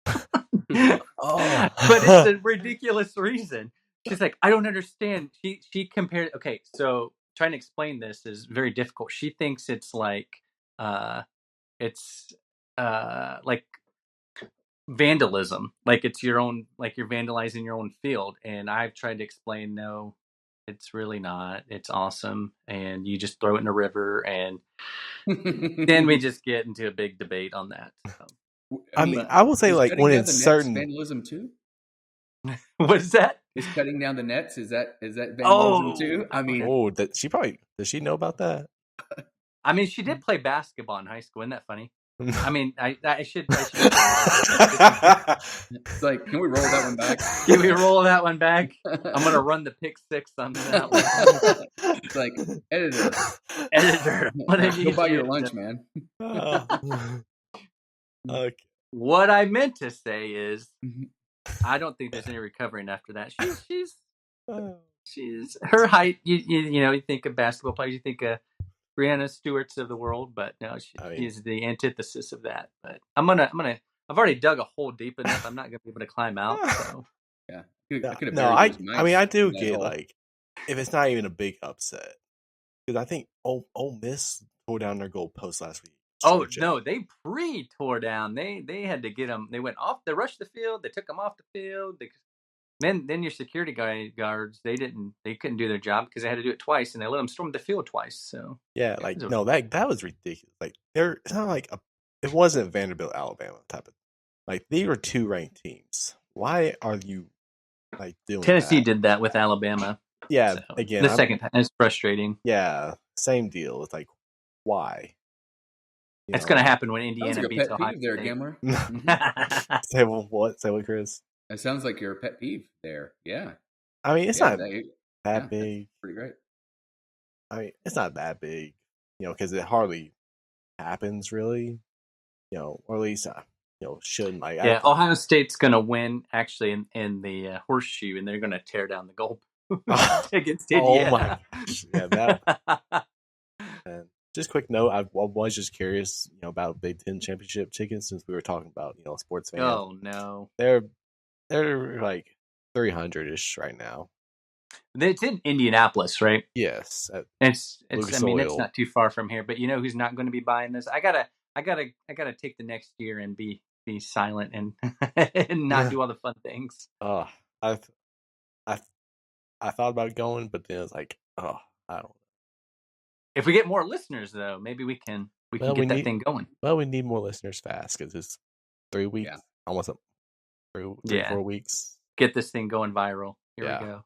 Speaker 2: down.
Speaker 1: Oh.
Speaker 2: But it's a ridiculous reason. She's like, I don't understand. She compared. Okay, so trying to explain this is very difficult. She thinks it's it's like vandalism, like it's your own, like you're vandalizing your own field. And I've tried to explain, no, it's really not. It's awesome, and you just throw it in a river, and then we just get into a big debate on that. So.
Speaker 1: I mean, I will say
Speaker 3: is
Speaker 1: like
Speaker 3: cutting
Speaker 1: when
Speaker 3: down
Speaker 1: it's
Speaker 3: the nets
Speaker 1: certain.
Speaker 3: vandalism too?
Speaker 2: What is that?
Speaker 3: Is cutting down the nets, is that vandalism
Speaker 2: Oh,
Speaker 3: too? I mean,
Speaker 1: Oh, does she know about that?
Speaker 2: I mean, she did play basketball in high school. Isn't that funny? I mean, I should.
Speaker 3: it's like, can we roll that one back?
Speaker 2: Can we roll that one back? I'm gonna run the pick 6 on that one.
Speaker 3: It's like, editor,
Speaker 2: what have
Speaker 3: go
Speaker 2: you
Speaker 3: buy
Speaker 2: do?
Speaker 3: your lunch, man.
Speaker 1: Okay.
Speaker 2: What I meant to say is, I don't think there's any recovering after that. She's her height. You know, you think of basketball players, you think of Brianna Stewart's of the world, but no, she's the antithesis of that. But I've already dug a hole deep enough. I'm not gonna be able to climb out. So
Speaker 3: Yeah,
Speaker 1: I mean, I do get like if it's not even a big upset, because I think Ole Miss tore down their goalpost last week.
Speaker 2: Oh no, they tore down. They had to get them. They went off. They rushed the field. They took them off the field. Then your security guards, they couldn't do their job because they had to do it twice, and they let them storm the field twice. So
Speaker 1: yeah, like no, that was ridiculous. Like it's not like it wasn't Vanderbilt, Alabama type of, like they were 2 ranked teams. Why are you like doing
Speaker 2: Tennessee did that with Alabama.
Speaker 1: Yeah,
Speaker 2: so,
Speaker 1: again,
Speaker 2: the second time, it's frustrating.
Speaker 1: Yeah, same deal. It's like, why?
Speaker 2: It's going to happen when Indiana
Speaker 3: beats
Speaker 2: Ohio
Speaker 3: State. There, Gimler.
Speaker 1: Say what? Say what, Chris?
Speaker 3: It sounds like your pet peeve there. Yeah.
Speaker 1: I mean, it's not that big.
Speaker 3: Pretty great.
Speaker 1: I mean, it's not that big, because it hardly happens, really. Or at least, shouldn't. Like,
Speaker 2: yeah, Ohio State's going to win, actually, in the horseshoe, and they're going to tear down the goal against Indiana.
Speaker 1: Oh, my gosh. Yeah, that. And just quick note, I was just curious, about Big Ten championship tickets, since we were talking about, sports fans.
Speaker 2: Oh, no.
Speaker 1: They're like 300-ish right now.
Speaker 2: It's in Indianapolis, right?
Speaker 1: Yes.
Speaker 2: It's I mean, it's not too far from here, but you know who's not going to be buying this? I gotta take the next year and be silent and and not do all the fun things.
Speaker 1: I thought about going, but then it's like, I don't know.
Speaker 2: If we get more listeners, though, maybe we can get that thing going.
Speaker 1: Well, we need more listeners fast, because it's 3 weeks, almost 3 4 weeks.
Speaker 2: Get this thing going viral. Here we go.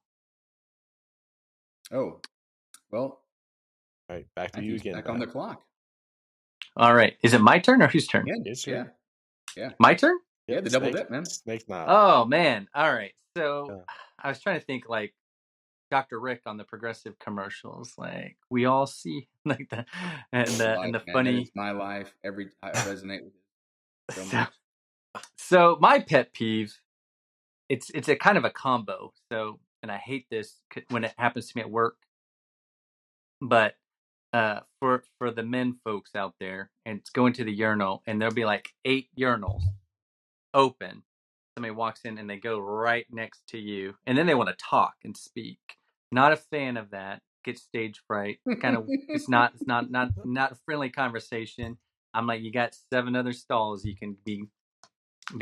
Speaker 3: Oh, well.
Speaker 1: All right, back to you again.
Speaker 3: Back on the clock.
Speaker 2: All right. Is it my turn or whose turn?
Speaker 3: Yeah.
Speaker 2: My turn?
Speaker 3: Yeah, the double dip, man.
Speaker 1: Snake not.
Speaker 2: Oh, man. All right. So I was trying to think like Dr. Rick on the Progressive commercials. Like we all see like the and the funny.
Speaker 3: It's my life. I resonate with it so much.
Speaker 2: So my pet peeve, it's a kind of a combo. So, and I hate this when it happens to me at work. But for the men folks out there, and it's going to the urinal, and there'll be like 8 urinals open. Somebody walks in and they go right next to you, and then they want to talk and speak. Not a fan of that. Get stage fright. Kind of, it's not a friendly conversation. I'm like, you got 7 other stalls you can be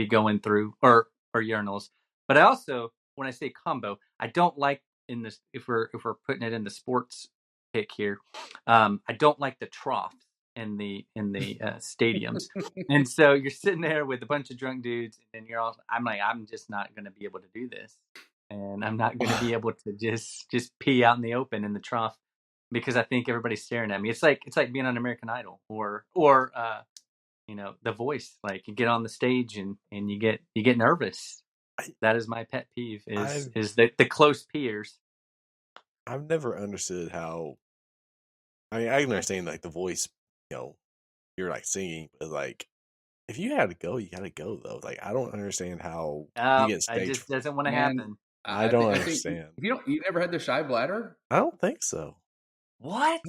Speaker 2: going through, or urinals. But I also, when I say combo, I don't like in this, if we're putting it in the sports pick here, I don't like the troughs in the stadiums. And so you're sitting there with a bunch of drunk dudes, and I'm like, I'm just not going to be able to do this, and I'm not going to be able to just pee out in the open in the trough, because I think everybody's staring at me. It's like being on American Idol or The Voice. Like you get on the stage and you get nervous. That is my pet peeve, is the close peers.
Speaker 1: I've never understood how. I mean, I can understand like The Voice, you're like singing, but like if you had to go, you got to go though. Like I don't understand how you get stage.
Speaker 2: It just doesn't want to happen.
Speaker 1: I don't understand.
Speaker 3: You never had the shy bladder?
Speaker 1: I don't think so.
Speaker 2: What?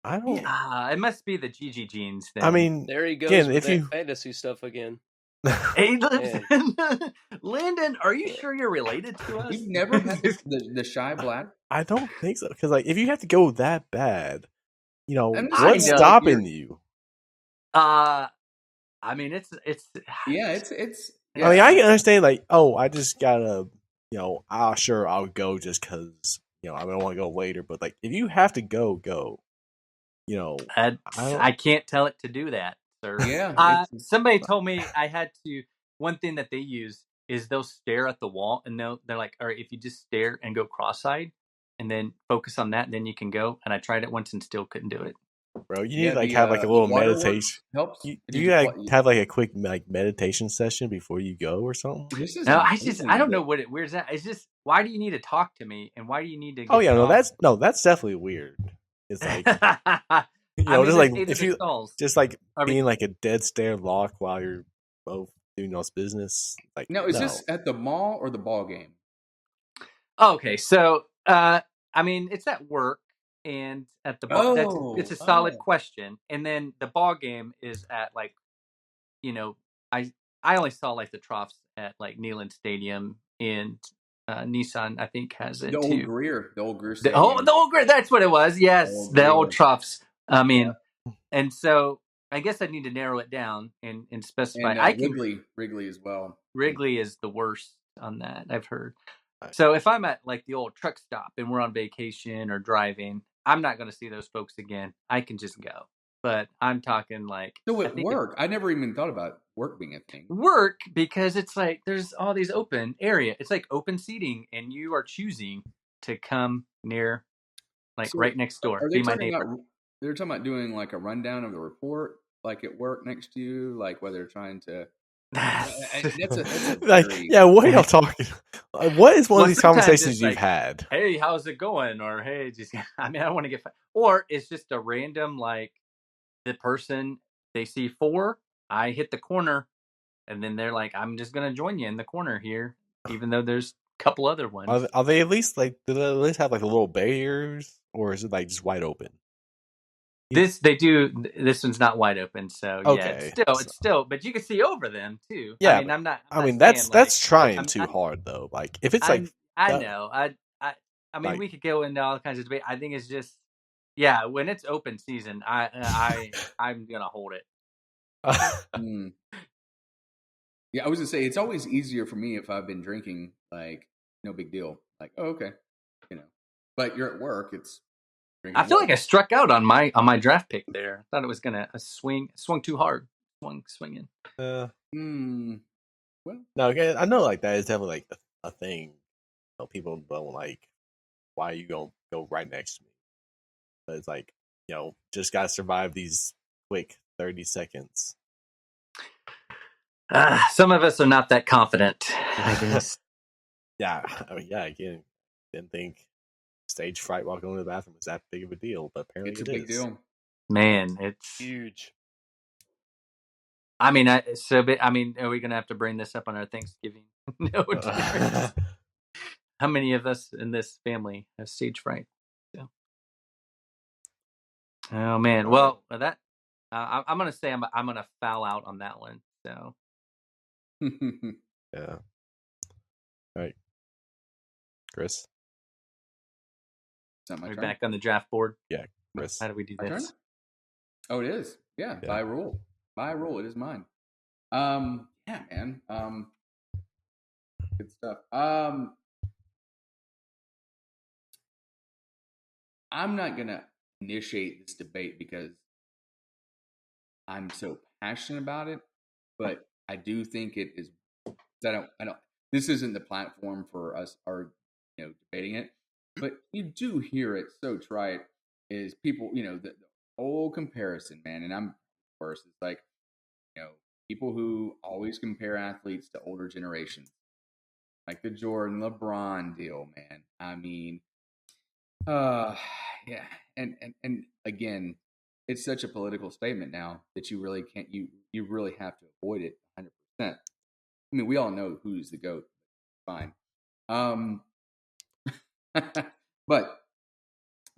Speaker 1: I don't.
Speaker 2: It must be the Gigi genes. Then.
Speaker 1: I mean,
Speaker 4: there he goes with that fantasy stuff again.
Speaker 2: Hey, Lyndon, are you sure you're related to us?
Speaker 3: You've never had the shy black?
Speaker 1: I don't think so. Because like, if you have to go that bad,
Speaker 3: I'm just
Speaker 1: what's
Speaker 3: saying,
Speaker 2: know.
Speaker 1: stopping you?
Speaker 2: I mean, it's
Speaker 3: yeah, it's
Speaker 1: I mean,
Speaker 3: yeah.
Speaker 1: I can understand like, oh, I just gotta, sure, I'll go just because I don't want to go later. But like, if you have to go, go. I don't.
Speaker 2: I can't tell it to do that, sir.
Speaker 3: Yeah,
Speaker 2: Somebody told me I had to. One thing that they use is they'll stare at the wall and they're like, all right, if you just stare and go cross-eyed and then focus on that, then you can go. And I tried it once and still couldn't do it.
Speaker 1: Bro, you need
Speaker 3: yeah.
Speaker 1: to like have like a
Speaker 3: The
Speaker 1: little meditation.
Speaker 3: waterworks helps.
Speaker 1: Do you like have like a quick like meditation session before you go or something?
Speaker 3: This is
Speaker 2: No,
Speaker 3: amazing,
Speaker 2: I don't know what it. Where's that? It's just why do you need to talk to me and why do you need to?
Speaker 1: Oh
Speaker 2: Get
Speaker 1: yeah,
Speaker 2: off?
Speaker 1: that's definitely weird. It's like
Speaker 2: I mean,
Speaker 1: just
Speaker 2: there's
Speaker 1: like
Speaker 2: 8
Speaker 1: if
Speaker 2: other
Speaker 1: you
Speaker 2: stalls.
Speaker 1: just like
Speaker 2: I mean,
Speaker 1: being like a dead stare lock while you're both doing y'all's business. Like
Speaker 3: Now, is this at the mall or the ball game?
Speaker 2: okay, so I mean, it's at work and at the ball. It's a solid question. And then the ball game is at like, you know, I I only saw like the troughs at like Neyland Stadium and Nissan. I think has it
Speaker 3: The
Speaker 2: too.
Speaker 3: old Greer Stadium.
Speaker 2: The old Greer. That's what it was. Yes, the old troughs. I mean, and so I guess I need to narrow it down and specify.
Speaker 3: And
Speaker 2: I can
Speaker 3: Wrigley as well.
Speaker 2: Wrigley is the worst on that. I've heard. So if I'm at like the old truck stop and we're on vacation or driving, I'm not going to see those folks again. I can just go. But I'm talking like
Speaker 3: So at work, I never even thought about work being a thing.
Speaker 2: Work because it's like there's all these open area. It's like open seating, and you are choosing to come near, like right next door.
Speaker 3: Are they
Speaker 2: Be my
Speaker 3: talking
Speaker 2: neighbor.
Speaker 3: about? They're talking about doing like a rundown of the report, like at work next to you, like whether they're trying to. That's a
Speaker 1: like
Speaker 3: very,
Speaker 1: yeah. What are y'all talking? What is one of these conversations you've
Speaker 2: like,
Speaker 1: had?
Speaker 2: Hey, how's it going? Or hey, just I mean, I don't want to get. Or it's just a random like the person they see 4. I hit the corner, and then they're like, I'm just gonna join you in the corner here, even though there's a couple other ones.
Speaker 1: Are they at least like? Do they at least have like a little barriers, or is it like just wide open?
Speaker 2: They do. This one's not wide open, so
Speaker 1: Okay,
Speaker 2: yeah, it's still, but you can see over them too.
Speaker 1: Yeah,
Speaker 2: I mean, I'm not.
Speaker 1: that's trying too hard though. Like if it's like,
Speaker 2: I know. I mean, we could go into all kinds of debate. I think it's just, yeah, when it's open season, I'm gonna hold it.
Speaker 3: Yeah, I was gonna say it's always easier for me if I've been drinking. Like, no big deal. Like, oh, okay, But you're at work. It's.
Speaker 2: I feel like I struck out on my draft pick there. I thought it was gonna swung too hard, swinging.
Speaker 3: Well,
Speaker 1: no, I know like that is definitely like a thing. People don't like why you gonna go right next to me, but it's like just gotta survive these quick 30 seconds.
Speaker 2: Some of us are not that confident, I guess.
Speaker 1: Yeah, I mean, yeah, again, didn't think stage fright while going to the bathroom was that big of a deal, but apparently
Speaker 3: it's a big deal.
Speaker 2: Man, it's
Speaker 4: huge.
Speaker 2: I mean, are we gonna have to bring this up on our Thanksgiving? No. How many of us in this family have stage fright? So. Oh man, well that I'm gonna say I'm gonna foul out on that one. So.
Speaker 1: Yeah. All right, Chris.
Speaker 2: Are we back on the draft board?
Speaker 1: Yeah, Chris.
Speaker 2: How do we do this?
Speaker 3: Oh, it is. Yeah, by rule. By rule, it is mine. Yeah, man. Good stuff. I'm not gonna initiate this debate because I'm so passionate about it, but I do think it is. I don't. This isn't the platform for us, debating it. But you do hear it so trite. Is people, the whole comparison, man. And I'm first. It's like, people who always compare athletes to older generations, like the Jordan, LeBron deal, man. I mean, yeah, and again, it's such a political statement now that you really can't. You really have to avoid it 100%. I mean, we all know who's the GOAT. Fine. But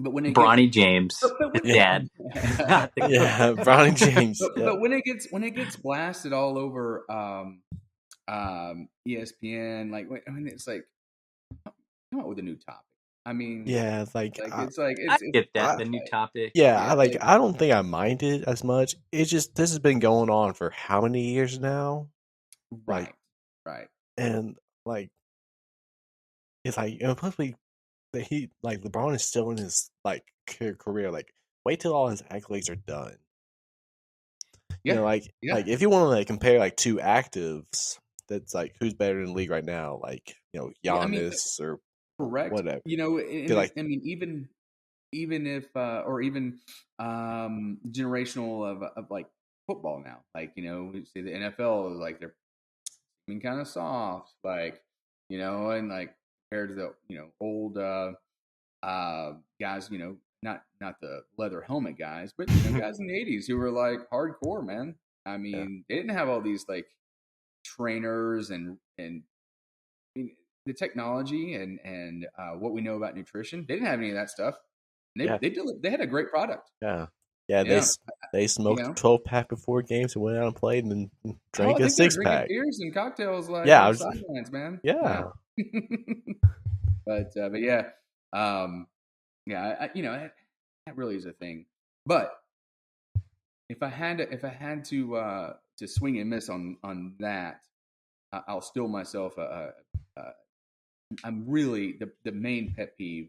Speaker 3: But when it
Speaker 2: Bronny
Speaker 3: gets,
Speaker 2: James,
Speaker 3: but
Speaker 2: his
Speaker 3: when,
Speaker 2: dad. Not the
Speaker 1: Yeah, Bronny James.
Speaker 3: but,
Speaker 1: Yep.
Speaker 3: but when it gets blasted all over ESPN, like when it's like, come up with a new topic. I mean,
Speaker 1: Yeah, it's like
Speaker 2: I get that, the new topic.
Speaker 1: yeah, I don't think I mind it as much. It's just this has been going on for how many years now? Like,
Speaker 3: right.
Speaker 1: and like it's like, and plus that he like LeBron is still in his like career. Like, wait till all his accolades are done.
Speaker 3: Yeah,
Speaker 1: like if you want to like compare like two actives, that's like who's better in the league right now? Like
Speaker 3: Yeah, I mean,
Speaker 1: Giannis or
Speaker 3: correct.
Speaker 1: whatever.
Speaker 3: And
Speaker 1: Like,
Speaker 3: I mean, even if or even generational of like football now, like we see the NFL is like they're being kind of soft, like and like compared to the old guys, not the leather helmet guys, but guys in the '80s who were like hardcore, man. I mean, they didn't have all these like trainers and I mean, the technology and what we know about nutrition. They didn't have any of that stuff. And they had a great product.
Speaker 1: yeah.
Speaker 3: Yeah,
Speaker 1: They smoked a 12-pack before games and went out and played and then
Speaker 3: Oh,
Speaker 1: drank
Speaker 3: I
Speaker 1: a
Speaker 3: think they're
Speaker 1: six
Speaker 3: drinking
Speaker 1: pack.
Speaker 3: beers and cocktails like
Speaker 1: Yeah,
Speaker 3: on the sidelines, man.
Speaker 1: yeah.
Speaker 3: But yeah, that really is a thing. But if I had to swing and miss on that, I'll still myself. I'm really the main pet peeve.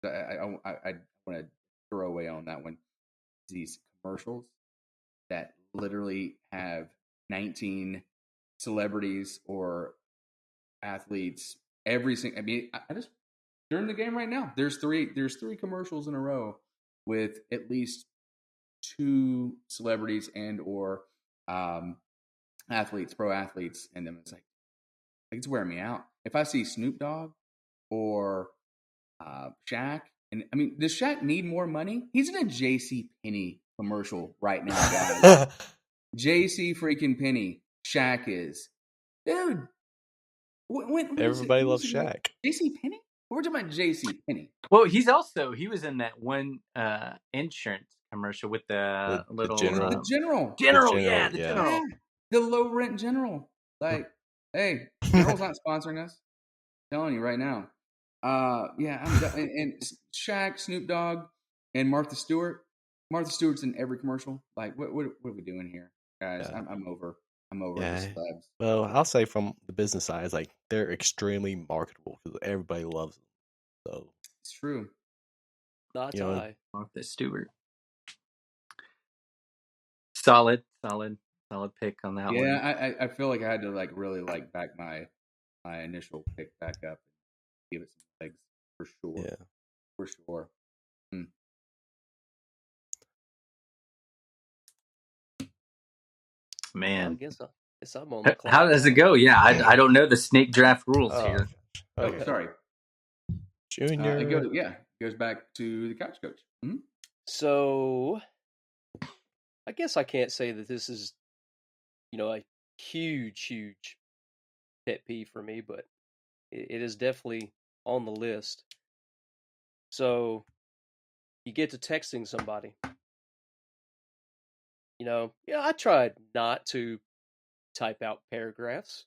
Speaker 3: I want to throw away on that one. These commercials that literally have 19 celebrities or athletes every single. I mean, I just during the game right now, there's three commercials in a row with at least two celebrities and or athletes, pro athletes, and then it's wearing me out. If I see Snoop Dogg or Shaq, and I mean, does Shaq need more money? He's in a J.C. Penney commercial right now, guys. J.C. freaking Penney, Shaq is, dude. When
Speaker 1: Everybody loves Shaq.
Speaker 3: J.C. Penney? We're talking about J.C. Penney.
Speaker 2: Well, he was in that one insurance commercial with the little
Speaker 1: general.
Speaker 3: The general.
Speaker 2: General, yeah, the general.
Speaker 3: Yeah, the low rent general. Like, hey, General's not sponsoring us. I'm telling you right now. And Shaq, Snoop Dogg, and Martha Stewart. Martha Stewart's in every commercial. Like, what are we doing here, guys?
Speaker 1: Yeah.
Speaker 3: I'm over the celebs.
Speaker 1: Well, I'll say from the business side, it's like they're extremely marketable because everybody loves them. So
Speaker 3: it's true.
Speaker 4: Not tie.
Speaker 2: Martha Stewart. Solid pick on that one.
Speaker 3: Yeah, I feel like I had to like really like back my initial pick back up and give it some legs for sure.
Speaker 1: Yeah.
Speaker 3: For sure.
Speaker 2: Man.
Speaker 4: I guess I'm on the clock.
Speaker 2: How does it go? Yeah, I don't know the snake draft rules here.
Speaker 3: Okay. Sorry.
Speaker 1: Junior.
Speaker 3: It goes back to the couch coach. Mm-hmm.
Speaker 4: So, I guess I can't say that this is, a huge pet peeve for me, but it is definitely on the list. So, you get to texting somebody. I tried not to type out paragraphs,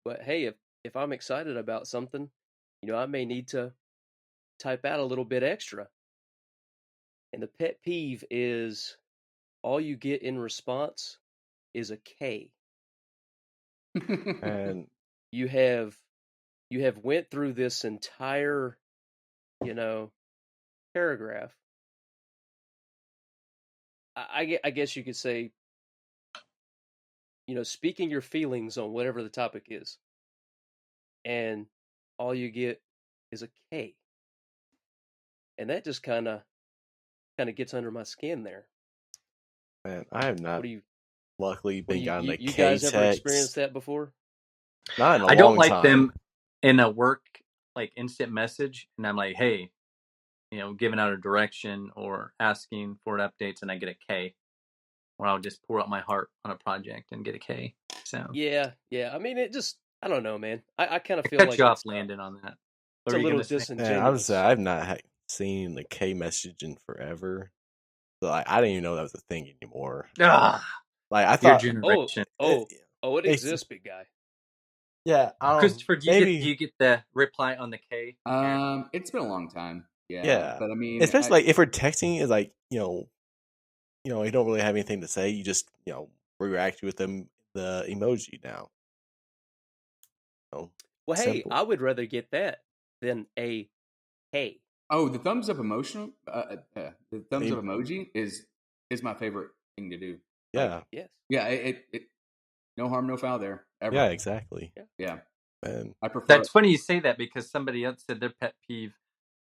Speaker 4: but hey, if I'm excited about something, I may need to type out a little bit extra. And the pet peeve is all you get in response is a K.
Speaker 1: And
Speaker 4: you have went through this entire, paragraph. I guess you could say, speaking your feelings on whatever the topic is. And all you get is a K. And that just kind of gets under my skin there.
Speaker 1: Man, I have not luckily been gotten a K
Speaker 4: you guys
Speaker 1: text.
Speaker 4: ever experienced that before?
Speaker 1: Not in a long time.
Speaker 2: I don't like them in a work like instant message, and I'm like, hey, giving out a direction or asking for updates, and I get a K. Or I'll just pour out my heart on a project and get a K. So
Speaker 4: yeah. I mean, it just, I don't know, man. I kind of feel
Speaker 2: cut
Speaker 4: like
Speaker 2: you off, Landon, on that. What
Speaker 4: It's a
Speaker 2: were you
Speaker 4: little
Speaker 2: gonna say?
Speaker 1: Man, I was
Speaker 4: disingenuous.
Speaker 1: I've not seen the K message in forever. So like, I didn't even know that was a thing anymore.
Speaker 2: Ah,
Speaker 1: Like I
Speaker 2: your
Speaker 1: thought,
Speaker 4: Oh,
Speaker 2: generation.
Speaker 4: oh,
Speaker 1: it,
Speaker 4: oh! It
Speaker 1: it's
Speaker 4: exists, big guy.
Speaker 1: yeah.
Speaker 2: Christopher, do
Speaker 1: Maybe
Speaker 2: you get the reply on the K? Aaron?
Speaker 3: It's been a long time. Yeah,
Speaker 1: yeah.
Speaker 3: but I mean,
Speaker 1: Especially like if we're texting, is like you don't really have anything to say. You just react with them the emoji now.
Speaker 4: Well, hey,
Speaker 1: Simple.
Speaker 4: I would rather get that than a hey.
Speaker 3: oh, the thumbs up emotion, the thumbs up
Speaker 1: Em-
Speaker 3: emoji is my favorite thing to do. Like,
Speaker 1: Yeah,
Speaker 4: Yes.
Speaker 3: yeah, it no harm, no foul there ever.
Speaker 1: yeah, exactly.
Speaker 4: Yeah.
Speaker 3: Yeah,
Speaker 1: And
Speaker 3: I prefer
Speaker 2: That's
Speaker 3: it.
Speaker 2: funny you say that because somebody else said their pet peeve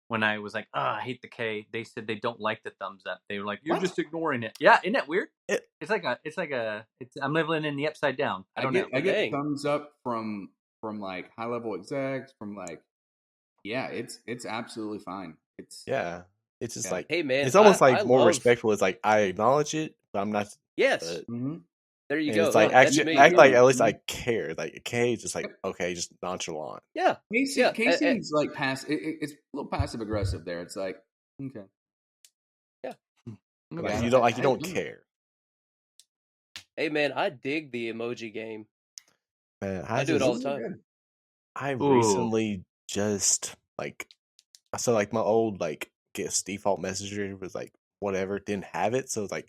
Speaker 2: when I was like, I hate the K. They said they don't like the thumbs up. They were like, you're
Speaker 3: What?
Speaker 2: just ignoring it. Yeah, isn't that weird?
Speaker 1: it,
Speaker 2: I'm living in the upside down. I don't know.
Speaker 3: I get
Speaker 4: Dang.
Speaker 3: thumbs up from like high level execs, from like, yeah, it's absolutely fine. It's
Speaker 1: yeah, it's just
Speaker 3: yeah.
Speaker 1: like
Speaker 4: Hey, man,
Speaker 1: it's almost
Speaker 4: I
Speaker 1: like more
Speaker 4: love.
Speaker 1: respectful. It's like I acknowledge it, but I'm not.
Speaker 4: Yes.
Speaker 1: But
Speaker 3: Mm-hmm.
Speaker 4: There you
Speaker 1: and
Speaker 4: go.
Speaker 1: it's like
Speaker 4: That's
Speaker 1: actually
Speaker 4: me.
Speaker 1: act like at least
Speaker 3: Mhm.
Speaker 1: I care. Like a K is just like
Speaker 3: Yep.
Speaker 1: okay, just nonchalant.
Speaker 4: Yeah. Yeah.
Speaker 3: Casey's like it's a little passive aggressive there. It's like, okay,
Speaker 4: Yeah.
Speaker 1: Like
Speaker 3: yeah,
Speaker 1: you don't care.
Speaker 4: Hey, man, I dig the emoji game.
Speaker 1: Man,
Speaker 4: I do it all the
Speaker 3: those are
Speaker 4: time.
Speaker 3: good.
Speaker 1: I
Speaker 2: Ooh.
Speaker 1: recently just like so like my old like guess default messenger was like whatever didn't have it, so it's like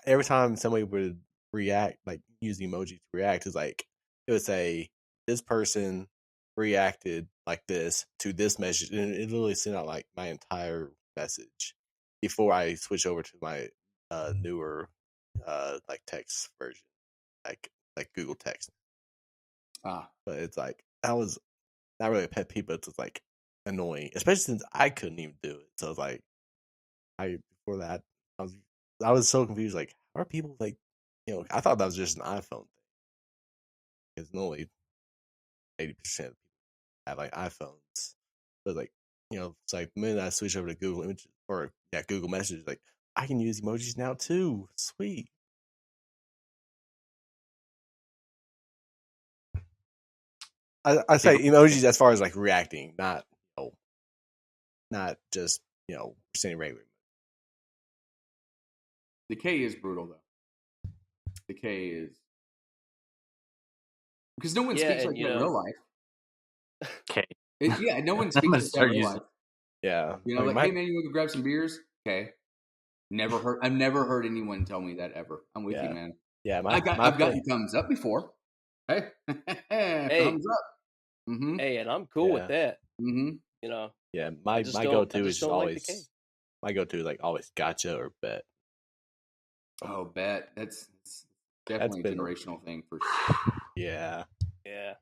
Speaker 1: every time somebody would react, like use the emoji to react, is like it would say this person reacted like this to this message, and it literally sent out like my entire message before I switch over to my newer like text version, like Google Text.
Speaker 3: Ah,
Speaker 1: But it's like that was not really a pet peeve, but it's like annoying, especially since I couldn't even do it. So it's like I before that I was I was so confused. Like, how are people like, I thought that was just an iPhone thing because normally 80% of people have like iPhones, but like it's like the minute I switch over to Google Images or Google Messages, like I can use emojis now too. Sweet. I say
Speaker 2: People,
Speaker 1: emojis as far as like reacting, not not just sending regular.
Speaker 3: the K is brutal though. The K is because no one
Speaker 4: Yeah,
Speaker 3: speaks
Speaker 4: and
Speaker 3: like that in real life.
Speaker 2: okay.
Speaker 3: Yeah, no one
Speaker 2: I'm
Speaker 3: speaks
Speaker 2: gonna
Speaker 3: like that in
Speaker 2: start
Speaker 3: real
Speaker 2: using.
Speaker 3: life.
Speaker 1: Yeah,
Speaker 3: You know,
Speaker 1: like
Speaker 3: like, hey
Speaker 1: my
Speaker 3: man, you want to go grab some beers? Okay. I've never heard anyone tell me that ever. I'm with you,
Speaker 1: yeah
Speaker 3: man.
Speaker 1: yeah my
Speaker 3: I've gotten
Speaker 1: thing.
Speaker 3: thumbs up before. Hey,
Speaker 4: hey,
Speaker 3: thumbs up. Mm-hmm.
Speaker 4: hey, and I'm cool with
Speaker 1: Yeah,
Speaker 4: that.
Speaker 3: Mm-hmm.
Speaker 4: You know,
Speaker 1: yeah.
Speaker 4: I
Speaker 1: My
Speaker 4: just
Speaker 1: my
Speaker 4: don't.
Speaker 1: go
Speaker 4: I
Speaker 1: to is
Speaker 4: just
Speaker 1: just
Speaker 4: don't like the K.
Speaker 1: always my go to is like always gotcha or bet.
Speaker 3: Oh, bet that's
Speaker 1: That's
Speaker 3: definitely a
Speaker 1: been
Speaker 3: generational thing for sure.
Speaker 1: yeah.
Speaker 4: Yeah,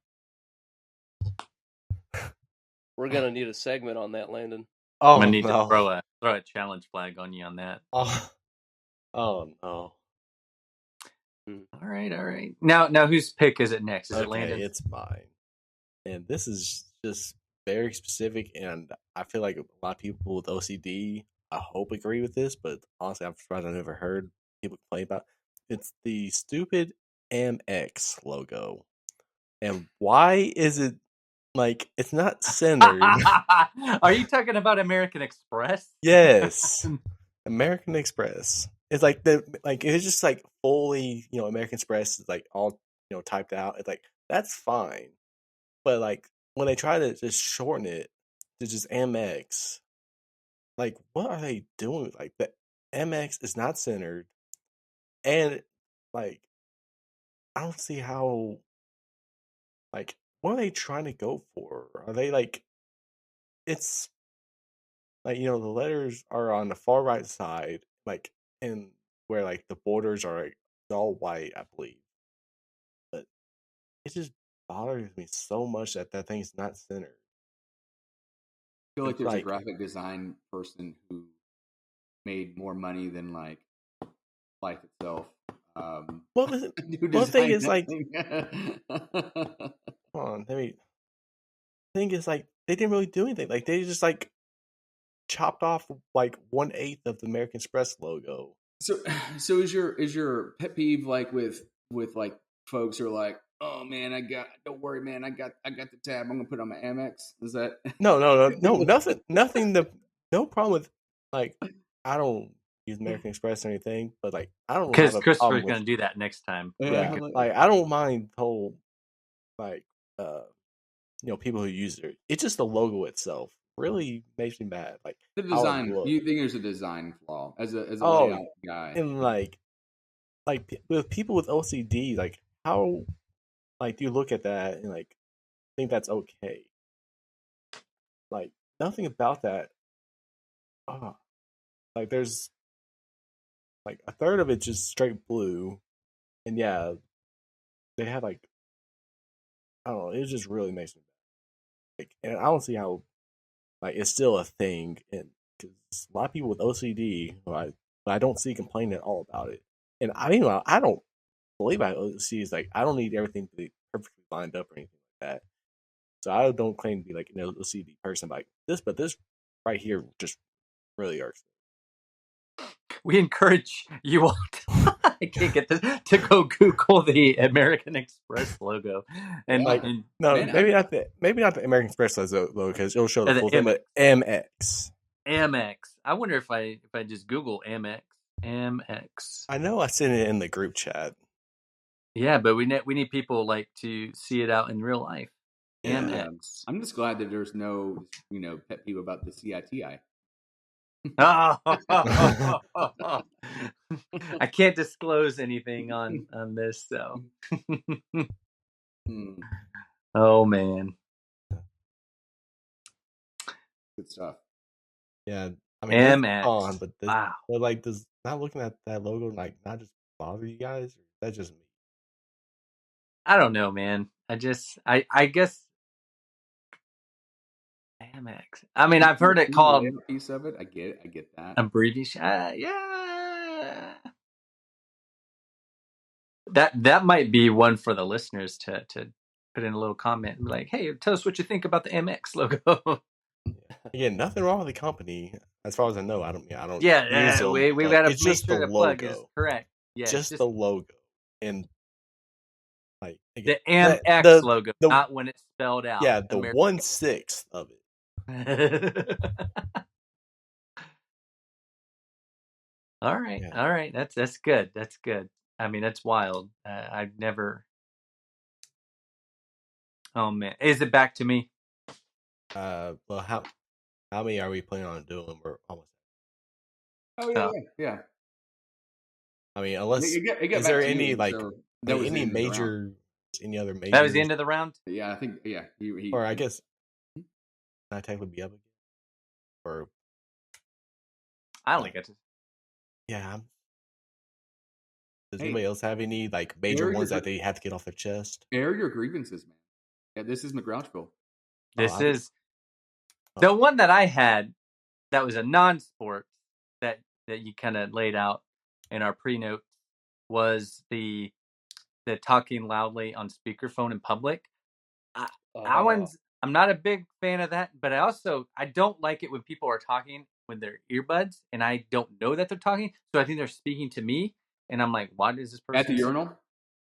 Speaker 4: we're gonna need a segment on that, Landon.
Speaker 2: I'm gonna
Speaker 1: Oh
Speaker 2: need to
Speaker 1: no.
Speaker 2: throw a challenge flag on you on that.
Speaker 1: Oh, oh no.
Speaker 2: All right, all right. Now whose pick is it next? Is it
Speaker 1: Okay,
Speaker 2: Landon?
Speaker 1: it's mine. And this is just very specific, and I feel like a lot of people with OCD, I hope, agree with this, but honestly, I'm surprised I've never heard people complain about it. It's the stupid MX logo. And why is it like it's not centered?
Speaker 2: Are you talking about American Express?
Speaker 1: Yes. American Express. It's like it's just like fully, American Express is like all, typed out. It's like that's fine. But like when they try to just shorten it to just MX, like what are they doing? Like the MX is not centered, and like I don't see how. Like what are they trying to go for? Are they like it's like the letters are on the far right side, like in where like the borders are like all white, I believe. But it just bothers me so much that that thing's not centered.
Speaker 3: I feel like
Speaker 1: It's
Speaker 3: there's a
Speaker 1: like
Speaker 3: graphic design person who made more money than like life itself.
Speaker 1: well, the
Speaker 3: Who
Speaker 1: well, the thing
Speaker 3: designed
Speaker 1: is
Speaker 3: that
Speaker 1: like,
Speaker 3: thing?
Speaker 1: hold on, let me. The thing is like they didn't really do anything. Like they just like chopped off like 1/8 of the American Express logo.
Speaker 3: So is your pet peeve like with like folks who are like, oh man, don't worry, man, I got the tab. I'm gonna put it on my Amex. Is that
Speaker 1: No, nothing. No problem with like I don't use American Express or anything, but like I don't have
Speaker 2: Because
Speaker 1: a
Speaker 2: Christopher's
Speaker 1: problem
Speaker 2: going
Speaker 1: with
Speaker 2: to do that next time.
Speaker 1: yeah.
Speaker 3: I'm like,
Speaker 1: Like I don't mind the whole like people who use it. It's just the logo itself really makes me mad. Like
Speaker 3: the
Speaker 1: how it
Speaker 3: design?
Speaker 1: looks.
Speaker 3: You think there's a design flaw as a
Speaker 1: Oh,
Speaker 3: layout guy?
Speaker 1: and with people with OCD, like how do you look at that and like think that's okay? Like nothing about that. Uh, like there's like a third of it just straight blue, and yeah, they have like I don't know. It just really makes me like, and I don't see how like it's still a thing, and because a lot of people with OCD, but I don't see complaining at all about it. And I mean, I don't believe I OCD is like I don't need everything to be perfectly lined up or anything like that. So I don't claim to be like an OCD person like this, but this right here just really irks me.
Speaker 2: We encourage you all I can't get this, to go Google the American Express logo. And,
Speaker 3: Yeah.
Speaker 1: Like
Speaker 2: and
Speaker 1: no,
Speaker 3: Man,
Speaker 1: maybe not the American Express logo because it'll show the
Speaker 2: the
Speaker 1: full thing, but MX.
Speaker 2: Amex. I wonder if I just Google Amex.
Speaker 1: I know I sent it in the group chat.
Speaker 2: Yeah, but we need people like to see it out in real life.
Speaker 1: Yeah.
Speaker 2: Amex.
Speaker 3: I'm just glad that there's no pet peeve about the CITI.
Speaker 2: I can't disclose anything on this, so.
Speaker 3: Hmm,
Speaker 2: Oh man.
Speaker 3: good stuff.
Speaker 1: Yeah, I mean that's
Speaker 2: Amex.
Speaker 1: on, but
Speaker 2: Wow.
Speaker 1: like does not looking at that logo like not just bother you guys? Or that's just me.
Speaker 2: I don't know, man. I guess Amex. I mean, I've heard it
Speaker 3: The
Speaker 2: called
Speaker 3: layout piece of it. I get it. I get that.
Speaker 2: abbreviation. Yeah. That might be one for the listeners to put in a little comment, like, "Hey, tell us what you think about the MX logo."
Speaker 1: Again, nothing wrong with the company as far as I know. I don't use
Speaker 2: Yeah,
Speaker 1: them.
Speaker 2: we
Speaker 1: But
Speaker 2: got to
Speaker 1: it's
Speaker 2: make
Speaker 1: just the
Speaker 2: sure the plug is
Speaker 1: logo,
Speaker 2: correct. Yeah,
Speaker 1: just the logo, and like again,
Speaker 2: the MX logo,
Speaker 1: the
Speaker 2: not when it's spelled out.
Speaker 1: yeah the 1/6 of it.
Speaker 2: All right,
Speaker 1: Yeah.
Speaker 2: all right. That's good. That's good. I mean, that's wild. I've never. Oh man, is it back to me?
Speaker 1: Well, how many are we planning on doing? We're almost.
Speaker 3: Oh yeah, yeah.
Speaker 1: I mean, unless
Speaker 3: It got
Speaker 1: is
Speaker 3: back
Speaker 1: there
Speaker 3: to
Speaker 1: any
Speaker 3: you.
Speaker 1: like
Speaker 3: So that was the
Speaker 1: any
Speaker 3: end of the round.
Speaker 1: any other
Speaker 2: That was the
Speaker 1: majors?
Speaker 2: end of the round.
Speaker 3: Yeah, I think he
Speaker 1: Or I guess can I technically be up again? Or
Speaker 2: I only got to.
Speaker 1: yeah. Does
Speaker 3: Hey,
Speaker 1: anybody else have any like major
Speaker 3: air
Speaker 1: ones
Speaker 3: your
Speaker 1: that they have to get off their chest?
Speaker 3: air your grievances, man. Yeah, this is Mcgrouchville.
Speaker 2: This
Speaker 1: Oh,
Speaker 2: is the one that I had. That was a non-sport that you kind of laid out in our pre-note was the talking loudly on speakerphone in public. That one's I'm not a big fan of that, but I don't like it when people are talking when they're earbuds and I don't know that they're talking, so I think they're speaking to me, and I'm like, what is this person
Speaker 3: At the urinal.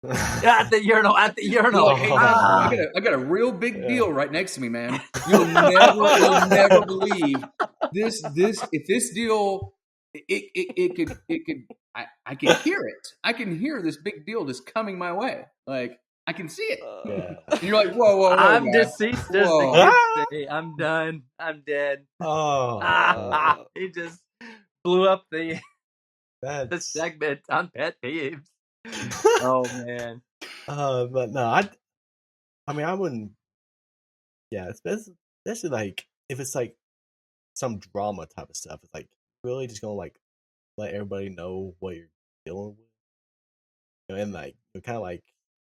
Speaker 2: at the urinal? At the urinal.
Speaker 3: Like, hey man, I got a real big deal right next to me, man. You'll never believe this. If this deal, it could. I can hear it. I can hear this big deal just coming my way. Like I can see it.
Speaker 1: Yeah.
Speaker 3: And you're like, whoa,
Speaker 2: I'm
Speaker 3: guy.
Speaker 2: deceased, as the
Speaker 3: Whoa.
Speaker 2: kids say. I'm done. I'm dead.
Speaker 1: Oh,
Speaker 2: He just blew up the
Speaker 1: that's
Speaker 2: segment on Pet Peeves. Oh man.
Speaker 1: but no, I mean I wouldn't. Yeah, especially like if it's like some drama type of stuff. It's like really just gonna like let everybody know what you're dealing with, and like you're kind of like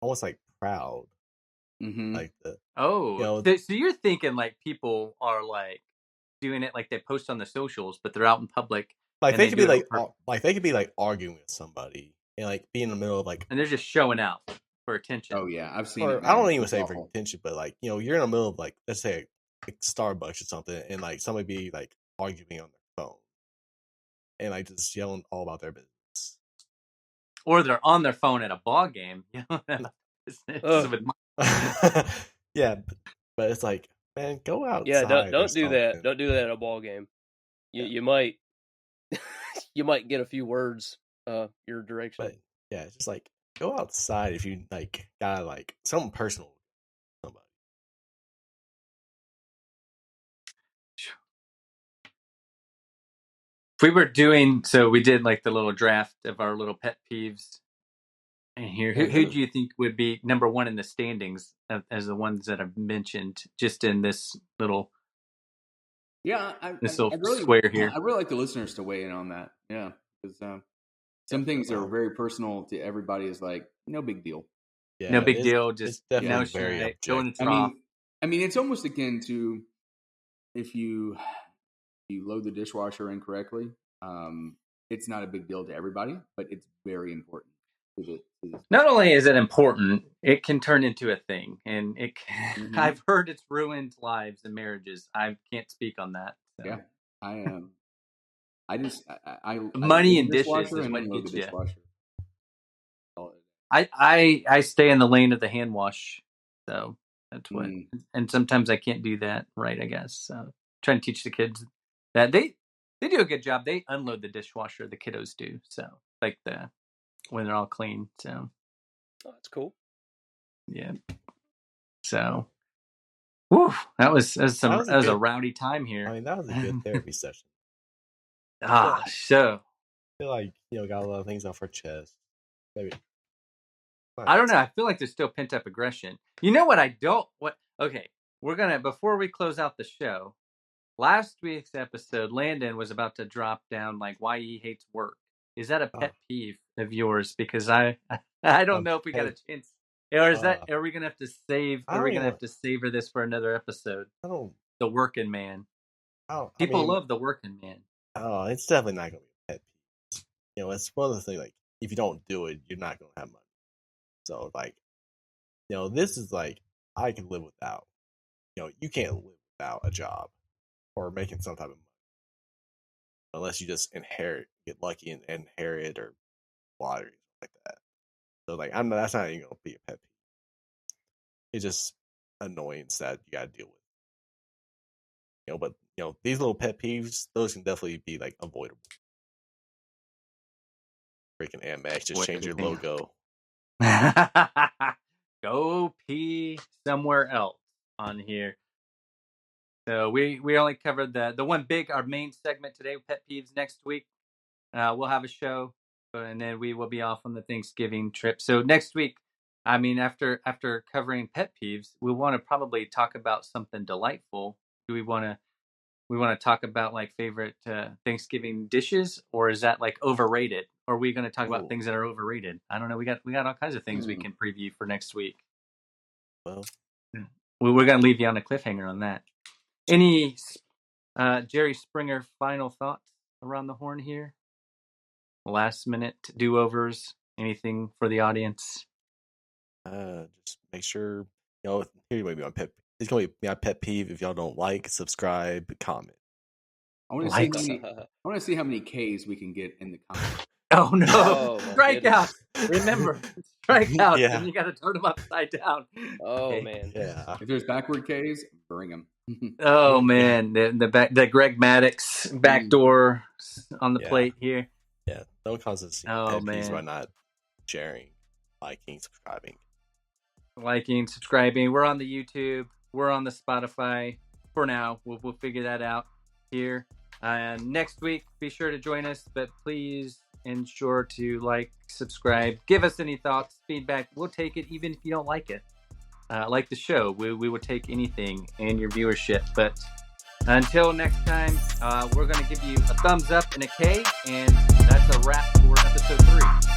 Speaker 1: almost like proud,
Speaker 3: Mm-hmm.
Speaker 1: like the
Speaker 2: Oh, so you're thinking like people are like doing it like they post on the socials, but they're out in public.
Speaker 1: like they could be like they could be like arguing with somebody and like be in the middle of like,
Speaker 2: and they're just showing out for attention.
Speaker 3: Oh yeah, I've seen
Speaker 1: or
Speaker 3: it. Man.
Speaker 1: I don't even
Speaker 3: It's
Speaker 1: say
Speaker 3: awful.
Speaker 1: for attention, but like you're in the middle of like let's say like Starbucks or something, and like somebody be like arguing on their phone and like just yelling all about their business.
Speaker 2: Or they're on their phone at a ball game. business with
Speaker 1: Yeah, but it's like, man, go
Speaker 4: Yeah,
Speaker 1: outside or
Speaker 4: don't do that.
Speaker 1: something.
Speaker 4: Don't do that at a ball game. You
Speaker 1: Yeah.
Speaker 4: you might you might get a few words your direction.
Speaker 1: But yeah, it's just like go outside if you like got like something personal with somebody.
Speaker 2: If we were doing, so we did like the little draft of our little pet peeves. And here,
Speaker 1: Yeah,
Speaker 2: who do you think would be number one in the standings as the ones that I've mentioned just in this little
Speaker 3: Yeah,
Speaker 2: this little square here?
Speaker 3: I really like the listeners to weigh in on that. Yeah, because some things that are very personal to everybody is like no big deal.
Speaker 2: No
Speaker 1: yeah,
Speaker 2: big deal.
Speaker 1: it's
Speaker 2: Just
Speaker 1: definitely
Speaker 2: no
Speaker 1: very
Speaker 2: shit. Go in the
Speaker 1: objective.
Speaker 2: trough.
Speaker 3: I mean, it's almost akin to if you load the dishwasher incorrectly. It's not a big deal to everybody, but it's very important to the
Speaker 2: Not only is it important, it can turn into a thing, and it.
Speaker 3: Mhm.
Speaker 2: I've heard it's ruined lives and marriages. I can't speak on that. So.
Speaker 3: Yeah, I am. I just I
Speaker 2: Money
Speaker 3: load
Speaker 2: and
Speaker 3: the
Speaker 2: dishes
Speaker 3: dishwasher
Speaker 2: is
Speaker 3: and
Speaker 2: what
Speaker 3: unload the
Speaker 2: gets you.
Speaker 3: dishwasher.
Speaker 2: I stay in the lane of the hand wash, so that's what.
Speaker 3: Mm.
Speaker 2: And sometimes I can't do that right. I guess so. Trying to teach the kids that they do a good job. They unload the dishwasher. The kiddos do so like when they're all clean. So
Speaker 4: Oh, that's cool.
Speaker 2: yeah. So, whew, that was a rowdy time here.
Speaker 1: I mean, that was a good therapy session.
Speaker 2: So
Speaker 1: I feel like got a lot of things off our chest. Maybe.
Speaker 2: I don't know. I feel like there's still pent up aggression. You know what? Okay, we're gonna before we close out the show. Last week's episode, Landon was about to drop down like why he hates work. Is that a pet peeve of yours? Because I don't know if we got a chance. Or is that? Are we gonna have to save? Are we gonna have to savor this for another episode?
Speaker 1: I don't.
Speaker 2: The working man. People love the working man.
Speaker 1: Oh, it's definitely not gonna be a pet peeve. It's one of the things like if you don't do it, you're not gonna have money. So like, this is like I can live without. You can't live without a job or making some type of money unless you just get lucky and inherit or lottery like that. So like, that's not even gonna be a pet peeve. It's just annoyance that you gotta deal with. But these little pet peeves, those can definitely be like avoidable. Freaking Amex, just change your logo.
Speaker 2: Go pee somewhere else on here. So we only covered the one our main segment today, pet peeves. Next week we'll have a show, and then we will be off on the Thanksgiving trip. So next week, I mean, after covering pet peeves, we want to probably talk about something delightful. Do we want to talk about like favorite Thanksgiving dishes, or is that like overrated? Or are we going to talk about things that are overrated? I don't know. We got all kinds of things we can preview for next week.
Speaker 1: Well,
Speaker 2: we're going to leave you on a cliffhanger on that. Any Jerry Springer final thoughts around the horn here? Last minute do-overs? Anything for the audience?
Speaker 1: Just make sure here you might be on pet. It's gonna be my pet peeve. If y'all don't like, subscribe, comment.
Speaker 3: I want to see how many K's we can get in the comments.
Speaker 2: Oh no! Strikeouts. Remember, strikeouts,
Speaker 1: Yeah.
Speaker 2: and you got to turn them upside down.
Speaker 4: Oh man!
Speaker 1: Yeah.
Speaker 3: If there's backward K's, bring them.
Speaker 2: Oh man, the Greg Maddux backdoor on the plate here.
Speaker 1: Yeah, don't cause us pet peeves by not sharing, liking, subscribing.
Speaker 2: We're on the YouTube. We're on the Spotify. For now, we'll figure that out here. Next week, be sure to join us. But please ensure to like, subscribe, give us any thoughts, feedback. We'll take it, even if you don't like it. Like the show, we would take anything and your viewership. But until next time, we're going to give you a thumbs up and a K, and that's a wrap for episode 3.